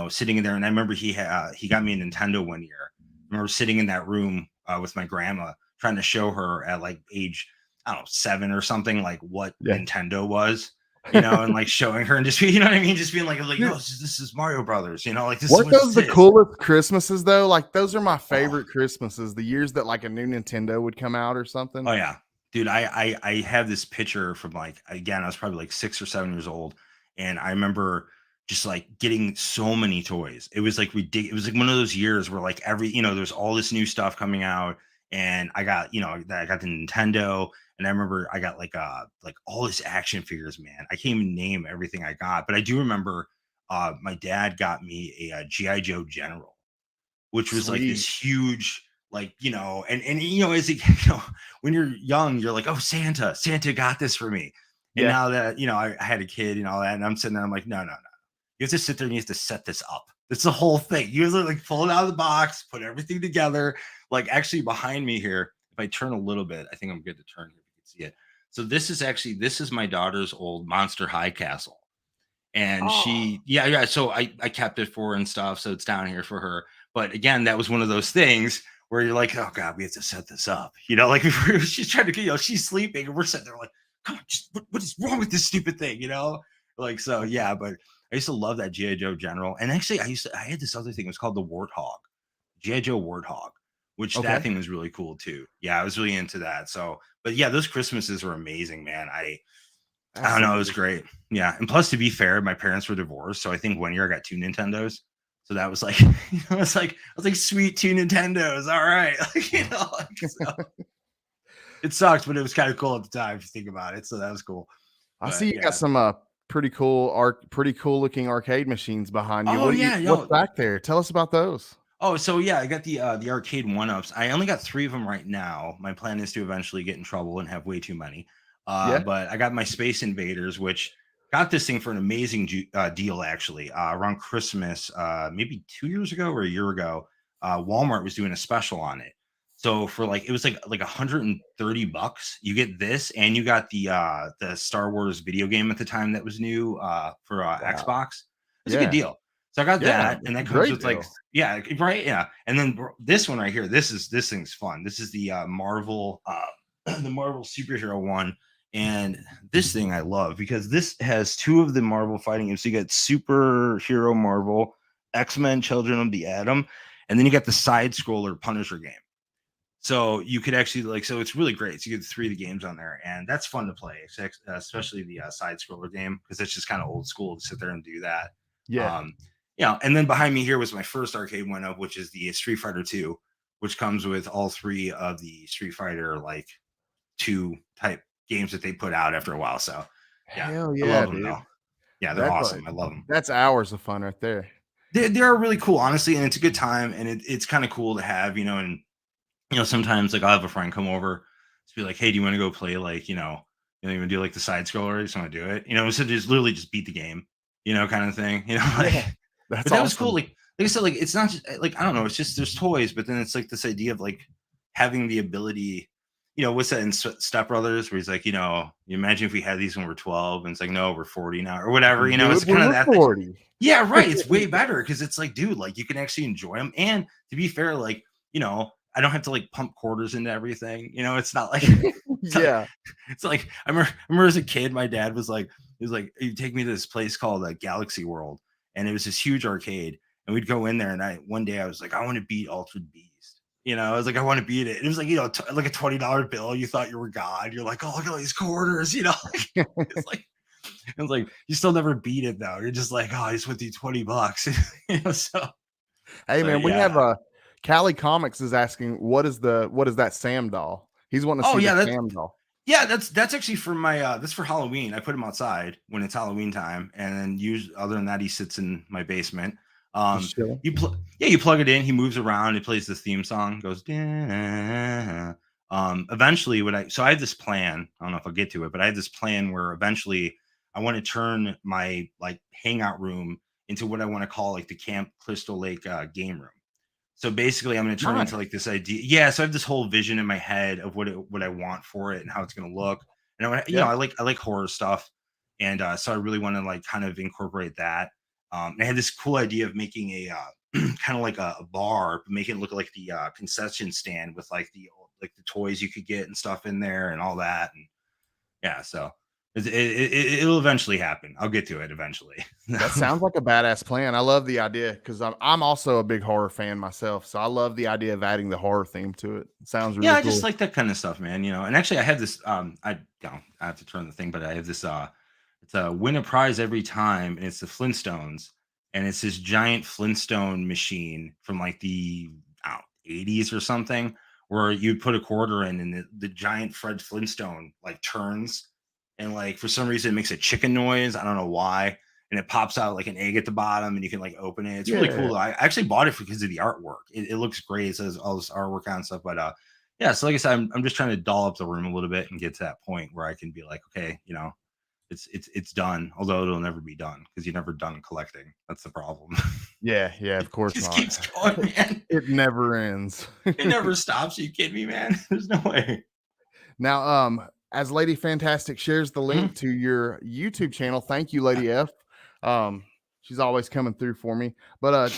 sitting in there. And I remember he got me a Nintendo one year. I remember sitting in that room with my grandma, trying to show her at like age, I don't know, 7 or something, like what Nintendo was, and like showing her and just, what I mean? Just being like, no, this is Mario Brothers, like this. What those the coolest Christmases though? Like those are my favorite Christmases. The years that like a new Nintendo would come out or something. Oh yeah, dude. I have this picture from like, again, I was probably like 6 or 7 years old. And I remember just like getting so many toys. It was like ridiculous. It was like one of those years where like there's all this new stuff coming out. And I got, I got the Nintendo, and I remember I got like all this action figures, man. I can't even name everything I got, but I do remember my dad got me a GI Joe General, which was like this huge, like, and as when you're young, you're like, oh, Santa got this for me. And now that, I had a kid and all that, and I'm sitting there, I'm like, no. You have to sit there and you have to set this up. It's the whole thing. You have to like pull it out of the box, put everything together. Like actually behind me here, if I turn a little bit, I think I'm good to turn here if you can see it. So this is my daughter's old Monster High castle. And Oh, yeah. So I kept it for her and stuff. So it's down here for her. But again, that was one of those things where you're like, oh God, we have to set this up. Like she's trying to, she's sleeping and we're sitting there like, come on, just what is wrong with this stupid thing? Like, so yeah, but I used to love that G.I. Joe General. And actually I had this other thing, it was called the Warthog, G.I. Joe Warthog, which that okay. thing was really cool too. Yeah, I was really into that. So, but yeah, those Christmases were amazing, man. I don't know, it was Absolutely. great. Yeah, and plus, to be fair, my parents were divorced, so I think one year I got 2 Nintendos. So that was like, I was like, sweet 2 Nintendos. All right, so it sucks, but it was kind of cool at the time if you think about it. So that was cool. I see But you got yeah. some pretty cool looking arcade machines behind you. Oh yeah, What's yo. back there? Tell us about those. Oh, so yeah, I got the arcade one-ups. I only got 3 of them right now. My plan is to eventually get in trouble and have way too many. Yeah. But I got my Space Invaders, which got this thing for an amazing deal actually. Around Christmas, maybe 2 years ago or a year ago, Walmart was doing a special on it. So for like it was like $130, you get this and you got the Star Wars video game at the time that was new for Wow. Xbox. It's a good Yeah. deal. So I got Yeah. that, and that comes Great with like, deal. yeah, right, yeah. And then this one right here, this thing's fun. This is the Marvel, the Marvel superhero one, and this thing I love because this has 2 of the Marvel fighting games. So you got superhero Marvel, X-Men, Children of the Atom, and then you got the side scroller Punisher game. So you could actually so it's really great. So you get 3 of the games on there, and that's fun to play, especially the side scroller game because it's just kind of old school to sit there and do that. Yeah. Um, and then behind me here was my first arcade one up, which is the Street Fighter 2, which comes with all 3 of the Street Fighter like 2 type games that they put out after a while. So yeah, Hell I yeah, love them though. dude. Yeah, they're That's like awesome. I love them. that's hours of fun right there. They're really cool, honestly, and it's a good time, and it's kind of cool to have, and sometimes like I'll have a friend come over to be like, hey, do you want to go play like, you want to do like the side scroller? You just want to do it, so just literally just beat the game, kind of thing, like, Yeah. but That's that was cool. awesome. Like I said, like it's not just like, I don't know, it's just there's toys, but then it's like this idea of like having the ability, what's that in Step Brothers where he's like, you imagine if we had these when we're 12 and it's like, no, we're 40 now or whatever, Do it's it when kind of we're that thing. 40. Yeah, right. It's way better because it's like, dude, like you can actually enjoy them. And to be fair, like, I don't have to like pump quarters into everything. It's not like it's like, Yeah. it's like I remember as a kid, my dad was like, he was like, you take me to this place called Galaxy World, and it was this huge arcade, and we'd go in there, and one day I was like, I want to beat Altered Beast. I was like, I want to beat it. And it was like, like a $20 bill. You thought you were God. You're like, oh, look at all these quarters. It's like. It's like you still never beat it though. You're just like, oh, I just went through $20. So Hey man, we have yeah. Cali Comics is asking what is that Sam doll? He's wanting to Oh see the yeah, Sam doll. that's actually for my that's for Halloween. I put him outside when it's Halloween time, and then other than that, he sits in my basement. Just chilling. You plug it in, he moves around, it plays this theme song, goes eventually I have this plan. I don't know if I'll get to it, but I have this plan where eventually I want to turn my like hangout room into what I want to call like the Camp Crystal Lake game room. So basically, I'm going to turn into like this idea. Yeah, so I have this whole vision in my head of what I want for it and how it's going to look. And Yeah. I like horror stuff, and so I really want to like kind of incorporate that. And I had this cool idea of making a kind of like a bar, but making it look like the concession stand with like the toys you could get and stuff in there and all that. And yeah, so it'll eventually happen. I'll get to it eventually. That sounds like a badass plan. I love the idea because I'm also a big horror fan myself. So I love the idea of adding the horror theme to it. It sounds Yeah, really I just cool. like that kind of stuff, man. And actually I have this I have to turn the thing, but I have this it's a win a prize every time, and it's the Flintstones, and it's this giant Flintstone machine from like the I don't know, 80s or something, where you put a quarter in and the giant Fred Flintstone like turns, and like for some reason it makes a chicken noise. I don't know why. And it pops out like an egg at the bottom, and you can like open it. It's really Yeah. cool. I actually bought it because of the artwork. It looks great. It says all this artwork on stuff, but yeah. So like I said, I'm just trying to doll up the room a little bit and get to that point where I can be like, okay, it's done. Although it'll never be done because you're never done collecting. That's the problem. Yeah. Yeah. Of It course just not. keeps going, man. It never ends. It never stops. Are you kidding me, man? There's no way. Now, as Lady Fantastic shares the Mhm. link to your YouTube channel, thank you, Lady F. She's always coming through for me. But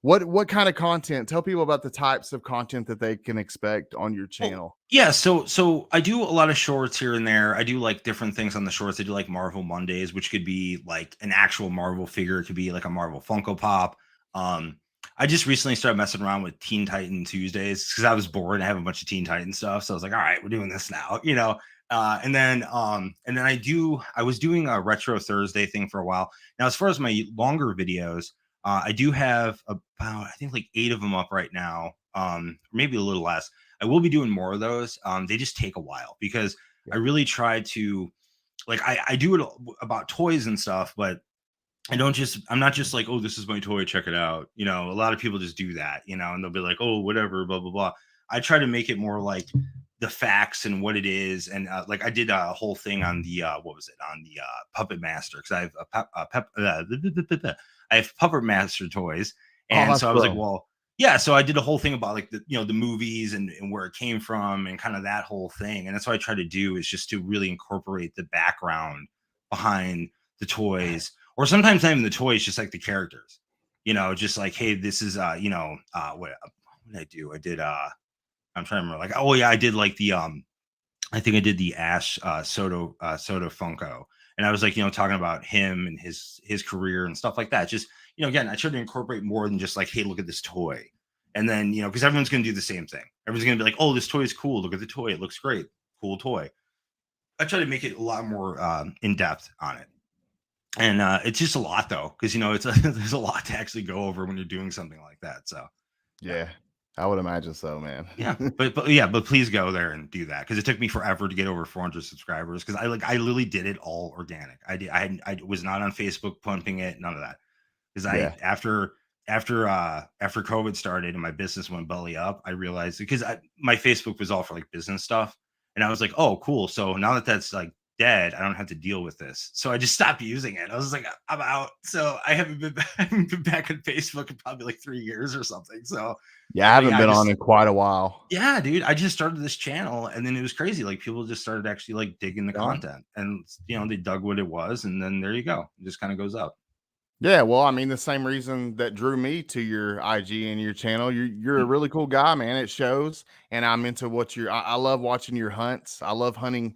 what kind of content? Tell people about the types of content that they can expect on your Well, channel. yeah, so I do a lot of shorts here and there. I do like different things on the shorts. I do like Marvel Mondays, which could be like an actual Marvel figure. It could be like a Marvel Funko Pop. Um, I just recently started messing around with Teen Titan Tuesdays because I was bored. I have a bunch of Teen Titan stuff, so I was like, all right, we're doing this now, and then I was doing a Retro Thursday thing for a while. Now, as far as my longer videos, I do have about I think like 8 of them up right now, maybe a little less. I will be doing more of those. They just take a while because Yeah. I really try to like I do it about toys and stuff, but I'm not just like, oh, this is my toy, check it out. A lot of people just do that, and they'll be like, oh, whatever, blah, blah, blah. I try to make it more like the facts and what it is. And like I did a whole thing on the what was it on the Puppet Master because I have I have Puppet Master toys. And so I was like, Awesome. well, yeah, so I did a whole thing about like the movies and where it came from and kind of that whole thing. And that's what I try to do is just to really incorporate the background behind the toys, or sometimes not even the toys, just like the characters. Just like, hey, this is what did I do? I did I'm trying to remember, like, oh yeah, I did like the I think I did the Ash Soda Funko, and I was like, talking about him and his career and stuff like that. Just again, I try to incorporate more than just like, hey, look at this toy, and then because everyone's gonna do the same thing. Everyone's gonna be like, oh, this toy is cool. Look at the toy. It looks great. Cool toy. I try to make it a lot more in depth on it, and it's just a lot though, because it's there's a lot to actually go over when you're doing something like that. So Yeah, I would imagine so, man. yeah, but please go there and do that because it took me forever to get over 400 subscribers because I literally did it all organic. I was not on Facebook pumping it, none of that. Because Yeah. after COVID started and my business went belly up, I realized because my Facebook was all for like business stuff, and I was like, oh, cool. So now that that's like dead, I don't have to deal with this. So I just stopped using it. I was like, I'm out. So I haven't been I haven't been back on Facebook in probably like 3 years or something. So Yeah, I haven't yeah, been on in quite a while. yeah, dude, I just started this channel and then it was crazy. Like people just started actually like digging the Yeah. content and they dug what it was, and then there you go. It just kind of goes up. Yeah, well, I mean, the same reason that drew me to your IG and your channel. You're a really cool guy, man. It shows, and I'm into what I love watching your hunts. I love hunting.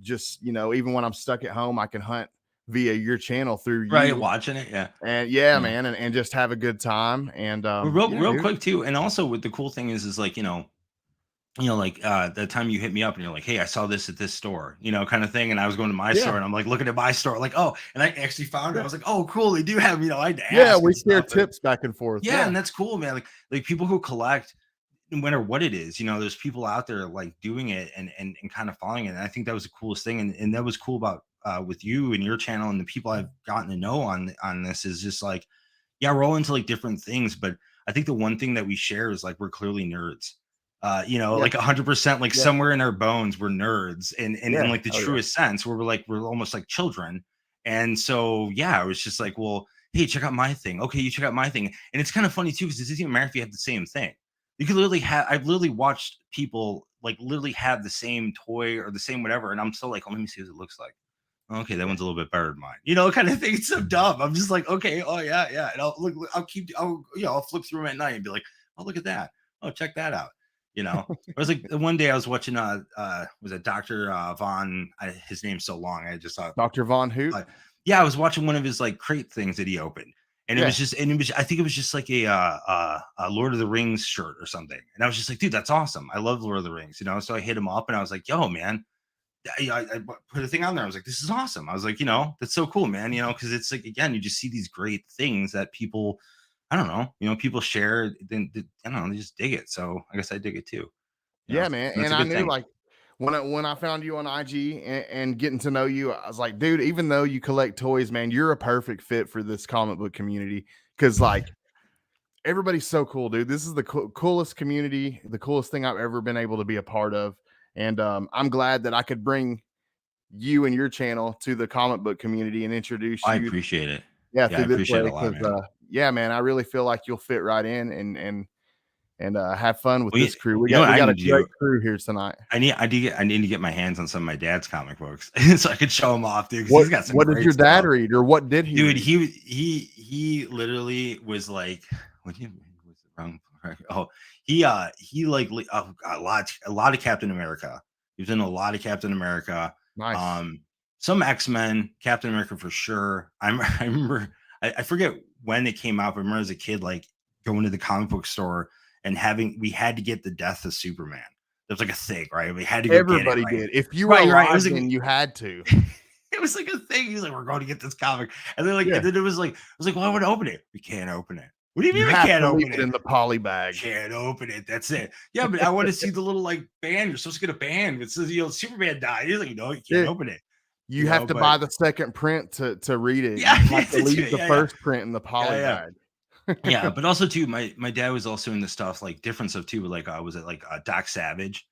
Just even when I'm stuck at home, I can hunt via your channel through Right, you. watching it, yeah. And yeah, Yeah. man, and just have a good time. And Well, real yeah, real dude. quick too, and also what the cool thing is like, like the time you hit me up and you're like, hey, I saw this at this store, kind of thing. And I was going to my store Yeah, and I'm like looking at my store, like, oh, and I actually found it. I yeah, was like, oh, cool, they do have, I had to yeah. ask We and share stuff. And tips back and forth. yeah, Yeah, and that's cool, man. Like people who collect, no matter what it is, there's people out there like doing it and kind of following it. And I think that was the coolest thing. And that was cool about with you and your channel and the people I've gotten to know on this is just like, yeah, we're all into like different things, but I think the one thing that we share is like we're clearly nerds. yeah, Like 100%, like yeah, somewhere in our bones, we're nerds, and in yeah. like the Oh yeah, truest sense, where we're almost like children. And so yeah, it was just like, well, hey, check out my thing. Okay, you check out my thing, and it's kind of funny too because it doesn't even matter if you have the same thing. You could literally have. I've literally watched people like literally have the same toy or the same whatever, and I'm still like, oh, let me see what it looks like. Okay, that yeah. one's a little bit better than mine. Kind of thing. It's so dumb. I'm just like, okay, oh yeah, yeah. And I'll look, I'll flip through them at night and be like, oh, look at that. Oh, check that out. It was like one day I was watching was it Dr. Von, his name's so long. I just thought Dr. Von Hoot. yeah, I was watching one of his like crate things that he opened. And Yeah, I think it was just like a Lord of the Rings shirt or something. And I was just like, dude, that's awesome. I love Lord of the Rings, So I hit him up and I was like, yo, man, I put a thing on there. I was like, this is awesome. I was like, that's so cool, man. Because it's like, again, you just see these great things that people, I don't know, people share. Then I don't know, they just dig it. So I guess I dig it too. yeah, man. And that's And a I good knew thing. like when I found you on IG and getting to know you, I was like, dude, even though you collect toys, man, you're a perfect fit for this comic book community because like everybody's so cool, dude. This is the coolest community, the coolest thing I've ever been able to be a part of. And I'm glad that I could bring you and your channel to the comic book community and introduce I you, appreciate it. yeah, Yeah, I through this appreciate it way. a lot, Because man. yeah, man, I really feel like you'll fit right in, and and have fun with Well, this crew. We you know got what I a need to great do? crew here tonight. I need to get my hands on some of my dad's comic books so I could show them off, dude. Because What he's got some what did great your dad stuff. read, or what did he Dude, read? he literally was like, what was it wrong? Oh, he like a lot of Captain America. He was in a lot of Captain America. Nice. Some X-Men, Captain America for sure. I remember I forget when it came out, but I remember as a kid like going to the comic book store and we had to get the Death of Superman. That was like a thing, right? We had to go Everybody get it, right? did. If you were Right. It alive, was like then you had to. it was like a thing. He's like, we're going to get this comic. And then Yeah. and then it was like, I was like, well, I want to open it. We can't open it. What do you mean You we have can't to leave open it it? in the poly bag. Can't open it. That's it. Yeah, but I want to see the little like band. You're supposed to get a band. It says, Superman died. He's like, no, you can't open it. You have to buy the second print to read it. Yeah, You have to leave the first print in the poly bag. Yeah, but also too, my dad was also into stuff like different stuff too. Like was it like Doc Savage,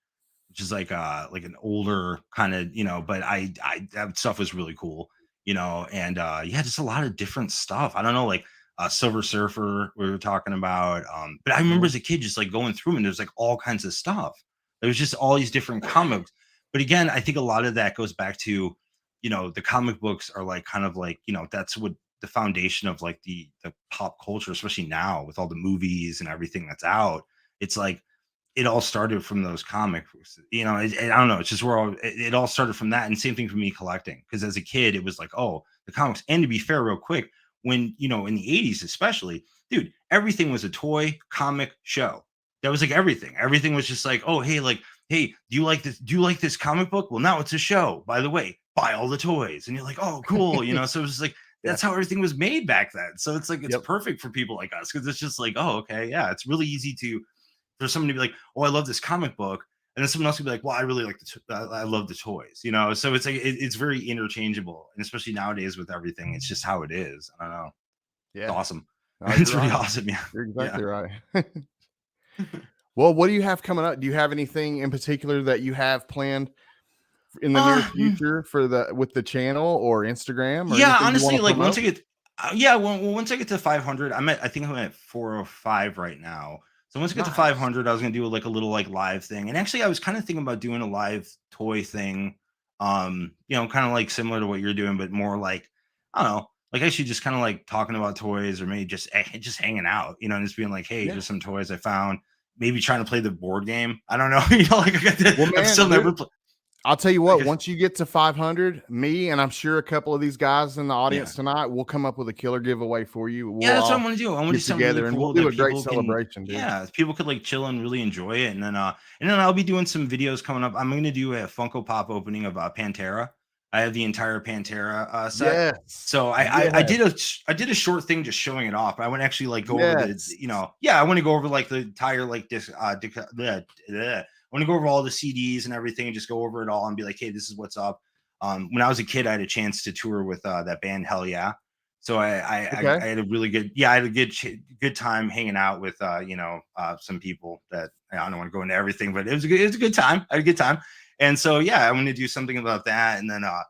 which is like an older kind of, but I that stuff was really cool, and yeah, just a lot of different stuff. I don't know, like Silver Surfer we were talking about. But I remember as a kid just like going through and there's like all kinds of stuff. There was just all these different comics. But again, I think a lot of that goes back to, the comic books are like kind of like, that's what the foundation of like the pop culture, especially now with all the movies and everything that's out. It's like it all started from those comics, I don't know. It's just where it all started from that. And same thing for me collecting, because as a kid, it was like, oh, the comics. And to be fair, real quick, when, in the 80s, especially, dude, everything was a toy comic show. That was like everything. Everything was just like, oh, hey, do you like this? Do you like this comic book? Well, now it's a show, by the way, buy all the toys. And you're like, oh, cool. So it was like, that's how everything was made back then. So it's like, it's perfect for people like us. Cause it's just like, oh, okay. Yeah. It's really easy for someone to be like, oh, I love this comic book. And then someone else could be like, well, I really like I love the toys, So it's like, it's very interchangeable. And especially nowadays with everything, it's just how it is. I don't know. Yeah. It's awesome. No, it's really awesome. Yeah. You're exactly right. Well, what do you have coming up? Do you have anything in particular that you have planned in the near future with the channel or Instagram? Or yeah, honestly, like once I get, once I get to 500, I think I'm at 405 right now. So once I get to 500, I was gonna do like a little like live thing. And actually, I was kind of thinking about doing a live toy thing, kind of like similar to what you're doing, but more like, I don't know, like actually just kind of like talking about toys, or maybe just hanging out, and just being like, hey, here's some toys I found. Maybe trying to play the board game. I don't know, like I've still never played. I'll tell you what, once you get to 500, me and I'm sure a couple of these guys in the audience tonight, we'll come up with a killer giveaway for you. That's what I want to do. I want to do something together really cool, and we'll do a great celebration, dude. Yeah, people could like chill and really enjoy it. And then I'll be doing some videos coming up. I'm going to do a Funko Pop opening of Pantera. I have the entire Pantera set. Yes. So I did a short thing just showing it off. I wouldn't actually like go over the, I want to go over like the entire like this I want to go over all the CDs and everything and just go over it all and be like, hey, this is what's up. When I was a kid, I had a chance to tour with that band Hell Yeah. So I had a really good, I had a good time hanging out with, some people that I don't want to go into everything, but it was a good time. I had a good time. And so, yeah, I'm going to do something about that. And then, I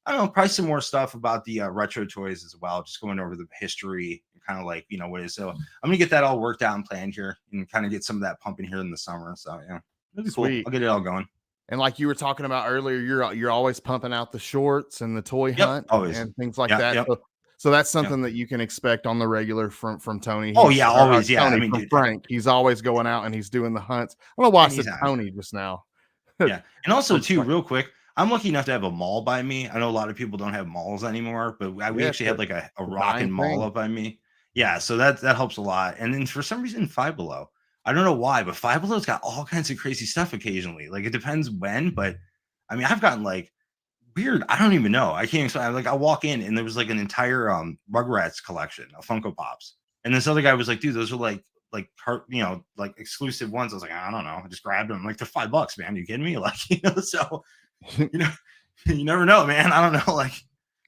don't know, probably some more stuff about the retro toys as well. Just going over the history, kind of like, what it is. So I'm going to get that all worked out and planned here and kind of get some of that pumping here in the summer. So, yeah. That'd be cool. I'll get it all going. And like you were talking about earlier, you're always pumping out the shorts and the toy hunt and things like that. So that's something that you can expect on the regular from Tony. Oh yeah, always. Yeah, Tony, from Frank. He's always going out and he's doing the hunts. I don't know why I said Tony just now. Yeah, and also too, real quick, I'm lucky enough to have a mall by me. I know a lot of people don't have malls anymore, but we actually have like a rockin' mall up by me. Yeah, so that helps a lot. And then for some reason, Five Below. I don't know why, but Five Below's got all kinds of crazy stuff occasionally. Like it depends when, but I mean, I've gotten like weird. I don't even know. I can't explain. Like I walk in and there was like an entire Rugrats collection of Funko Pops, and this other guy was like, "Dude, those are like exclusive ones." I was like, "I don't know." I just grabbed them. Like they're $5, man. Are you kidding me? Like so you never know, man. I don't know. Like.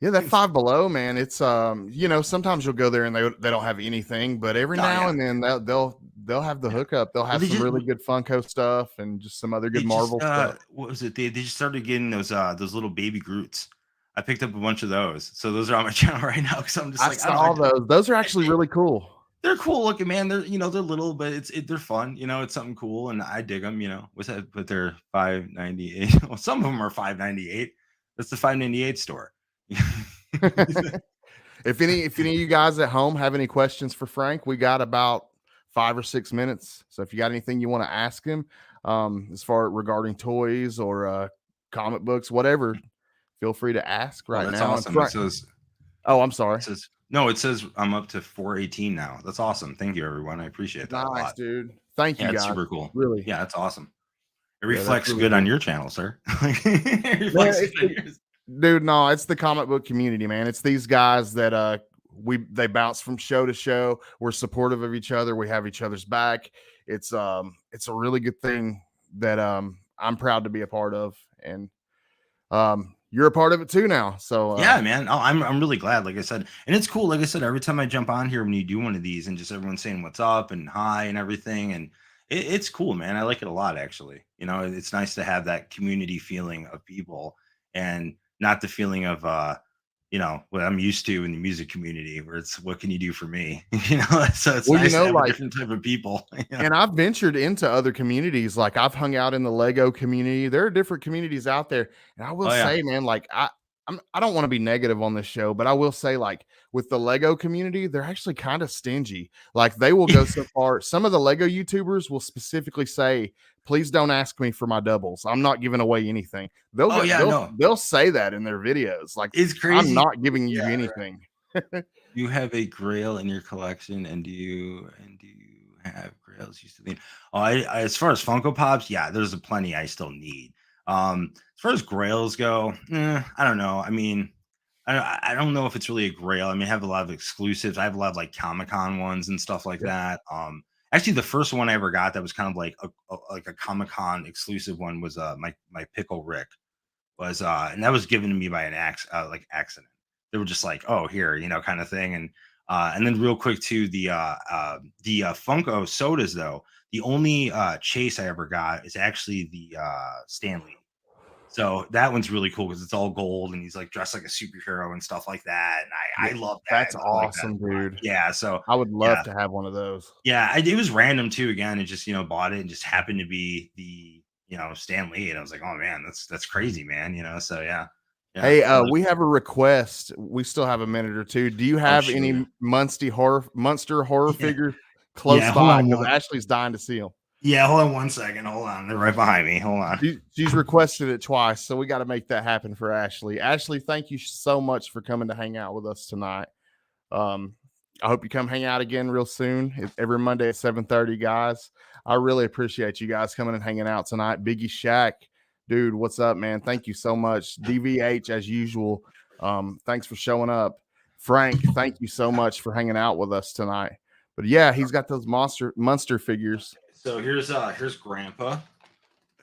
Yeah, that Five Below, man. It's sometimes you'll go there and they don't have anything, but every now and then they'll have the hookup. They'll have some really good Funko stuff and just some other good Marvel stuff. What was it? They just started getting those little baby Groots. I picked up a bunch of those, so those are on my channel right now because I'm just I saw those. Those are actually really cool. they're cool looking, man. They're they're little, but they're fun. It's something cool, and I dig them. What's that? But they're $5.98. Well, some of them are $5.98. That's the $5.98 store. If any of you guys at home have any questions for Frank, we got about 5 or 6 minutes. So if you got anything you want to ask him, as far regarding toys or comic books, whatever, feel free to ask right that's now. awesome. Frank, oh, I'm sorry. It says I'm up to 418 now. That's awesome. Thank you, everyone. I appreciate that a Nice, lot. dude. Thank you, Yeah, guys. it's super cool. Really. Yeah, that's awesome. It reflects really good cool on your channel, sir. It reflects good on yours. Dude, no, it's the comic book community, man. It's these guys that they bounce from show to show. We're supportive of each other. We have each other's back. It's a really good thing that I'm proud to be a part of, and you're a part of it too now. So yeah, man. Oh, I'm really glad. Like I said, and it's cool. Like I said, every time I jump on here when you do one of these, and just everyone saying what's up and hi and everything, and it's cool, man. I like it a lot, actually. It's nice to have that community feeling of people, and not the feeling of what I'm used to in the music community, where it's what can you do for me? So it's nice to have a different type of people. And I've ventured into other communities. Like I've hung out in the Lego community. There are different communities out there, and I will say, man, like I don't want to be negative on this show, but I will say, like, with the Lego community, they're actually kind of stingy. Like they will go so far. Some of the Lego YouTubers will specifically say, please don't ask me for my doubles. I'm not giving away anything. They'll say that in their videos. Like, it's crazy. I'm not giving you anything. Right. You have a grail in your collection, and do you have grails used to be? As far as Funko Pops, yeah, there's a plenty I still need. As far as grails go, I don't know. I mean, I don't know if it's really a grail. I mean, I have a lot of exclusives. I have a lot of like Comic-Con ones and stuff like that. Actually, the first one I ever got that was kind of like a Comic-Con exclusive one was my Pickle Rick was and that was given to me by an accident. They were just like, oh, here, kind of thing. And then real quick too, the Funko sodas though. The only chase I ever got is actually the Stanley. So that one's really cool because it's all gold and he's like dressed like a superhero and stuff like that. And I love that. That's awesome, dude. Yeah. So I would love to have one of those. Yeah. It was random too. Again, it just, bought it and just happened to be the, Stan Lee. And I was like, oh man, that's crazy, man. So yeah. Hey, we have a request. We still have a minute or two. Do you have any Munster horror figure close by? Because Ashley's dying to see them. Yeah, hold on 1 second. Hold on. They're right behind me. Hold on. She's requested it twice, so we got to make that happen for Ashley. Ashley, thank you so much for coming to hang out with us tonight. I hope you come hang out again real soon. It's every Monday at 7:30, guys. I really appreciate you guys coming and hanging out tonight. Biggie Shaq, dude, what's up, man? Thank you so much. DVH, as usual. Thanks for showing up. Frank, thank you so much for hanging out with us tonight. But yeah, he's got those monster figures. So here's Grandpa.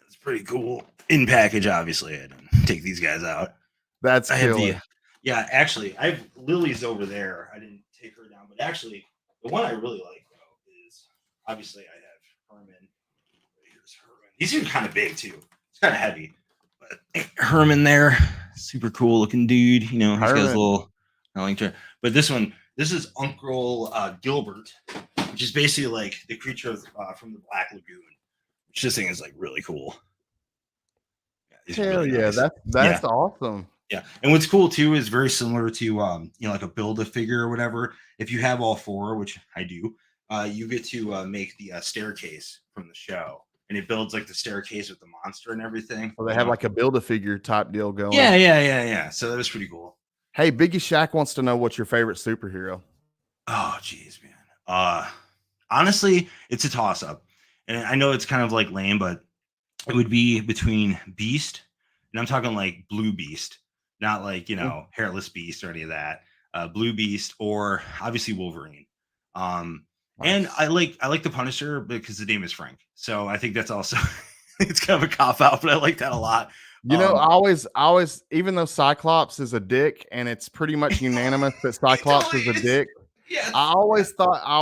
It's pretty cool. In package, obviously. I didn't take these guys out. That's killer. Yeah, actually, I have Lily's over there. I didn't take her down, but actually, the one I really like though is obviously I have Herman. Here's Herman. He's even kind of big too. It's kind of heavy, but Herman there, super cool looking dude. He's got his little. But this is Uncle Gilbert, which is basically like the creature from the Black Lagoon. Which this thing is like really cool. Yeah, hell really yeah, nice. that's awesome. Yeah, and what's cool too is very similar to like a Build-A-Figure or whatever. If you have all four, which I do, you get to make the staircase from the show, and it builds like the staircase with the monster and everything. Well, they have like a Build-A-Figure type deal going. Yeah. So that was pretty cool. Hey, Biggie Shaq wants to know what's your favorite superhero. Oh, geez, man. Honestly, it's a toss-up, and I know it's kind of like lame, but it would be between Beast, and I'm talking like Blue Beast. Not like, Hairless Beast or any of that. Blue Beast or obviously Wolverine. And I like the Punisher because the name is Frank. So I think that's also it's kind of a cop out, but I like that a lot. I always, even though Cyclops is a dick, and it's pretty much unanimous that Cyclops is a dick. Yes. I always thought I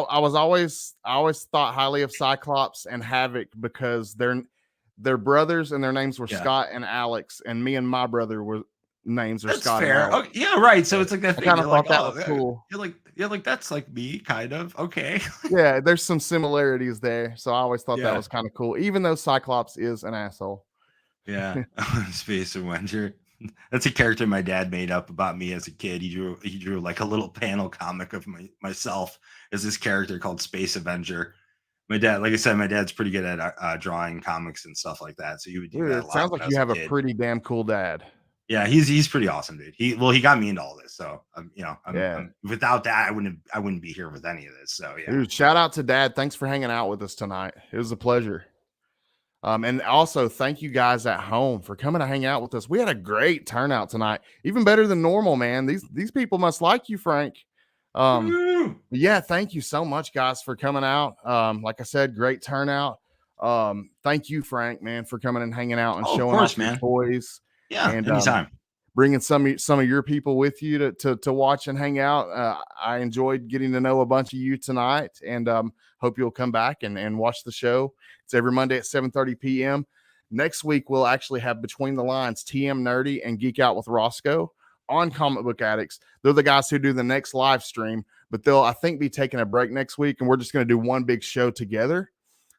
always thought highly of Cyclops and Havoc because they're brothers and their names were Scott and Alex, and me and my brother were names are That's Scott. fair. Okay, yeah, right. So it's like that. I kind of thought that was cool. You're like, Yeah, like that's like me, kind of. Okay. Yeah, there's some similarities there. So I always thought that Yeah. was kind of cool, even though Cyclops is an asshole. Yeah. Space Avenger. That's a character my dad made up about me as a kid. He drew like a little panel comic of myself as this character called Space Avenger. My dad, like I said, my dad's pretty good at drawing comics and stuff like that. So he would do Dude, that a it lot sounds when like I you was a have a kid. pretty damn cool dad. Yeah, he's pretty awesome, dude. He got me into all this. So Yeah. I'm without that I wouldn't be here with any of this. So yeah. Dude, shout out to Dad. Thanks for hanging out with us tonight. It was a pleasure. And also thank you guys at home for coming to hang out with us. We had a great turnout tonight, even better than normal, man. These people must like you, Frank. Woo! Yeah, thank you so much, guys, for coming out. Like I said, great turnout. Thank you, Frank, man, for coming and hanging out and Oh, of showing course, off your man. toys Yeah, and anytime. bringing some of your people with you to watch and hang out. I enjoyed getting to know a bunch of you tonight, and hope you'll come back and watch the show. It's every Monday at 7:30 p.m. Next week, we'll actually have Between the Lines, TM Nerdy and Geek Out with Roscoe on Comic Book Addicts. They're the guys who do the next live stream, but they'll, I think, be taking a break next week, and we're just going to do one big show together.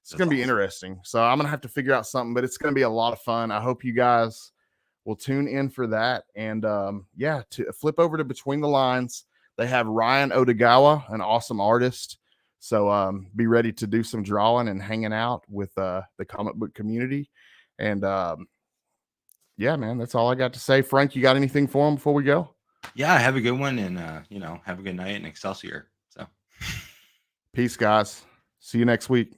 It's going to be interesting. So I'm going to have to figure out something, but it's going to be a lot of fun. I hope you guys will tune in for that. And yeah, to flip over to Between the Lines, they have Ryan Odegawa, an awesome artist. So be ready to do some drawing and hanging out with the comic book community. And yeah, man, that's all I got to say. Frank, you got anything for him before we go? Yeah, have a good one, and have a good night and Excelsior. So Peace, guys. See you next week.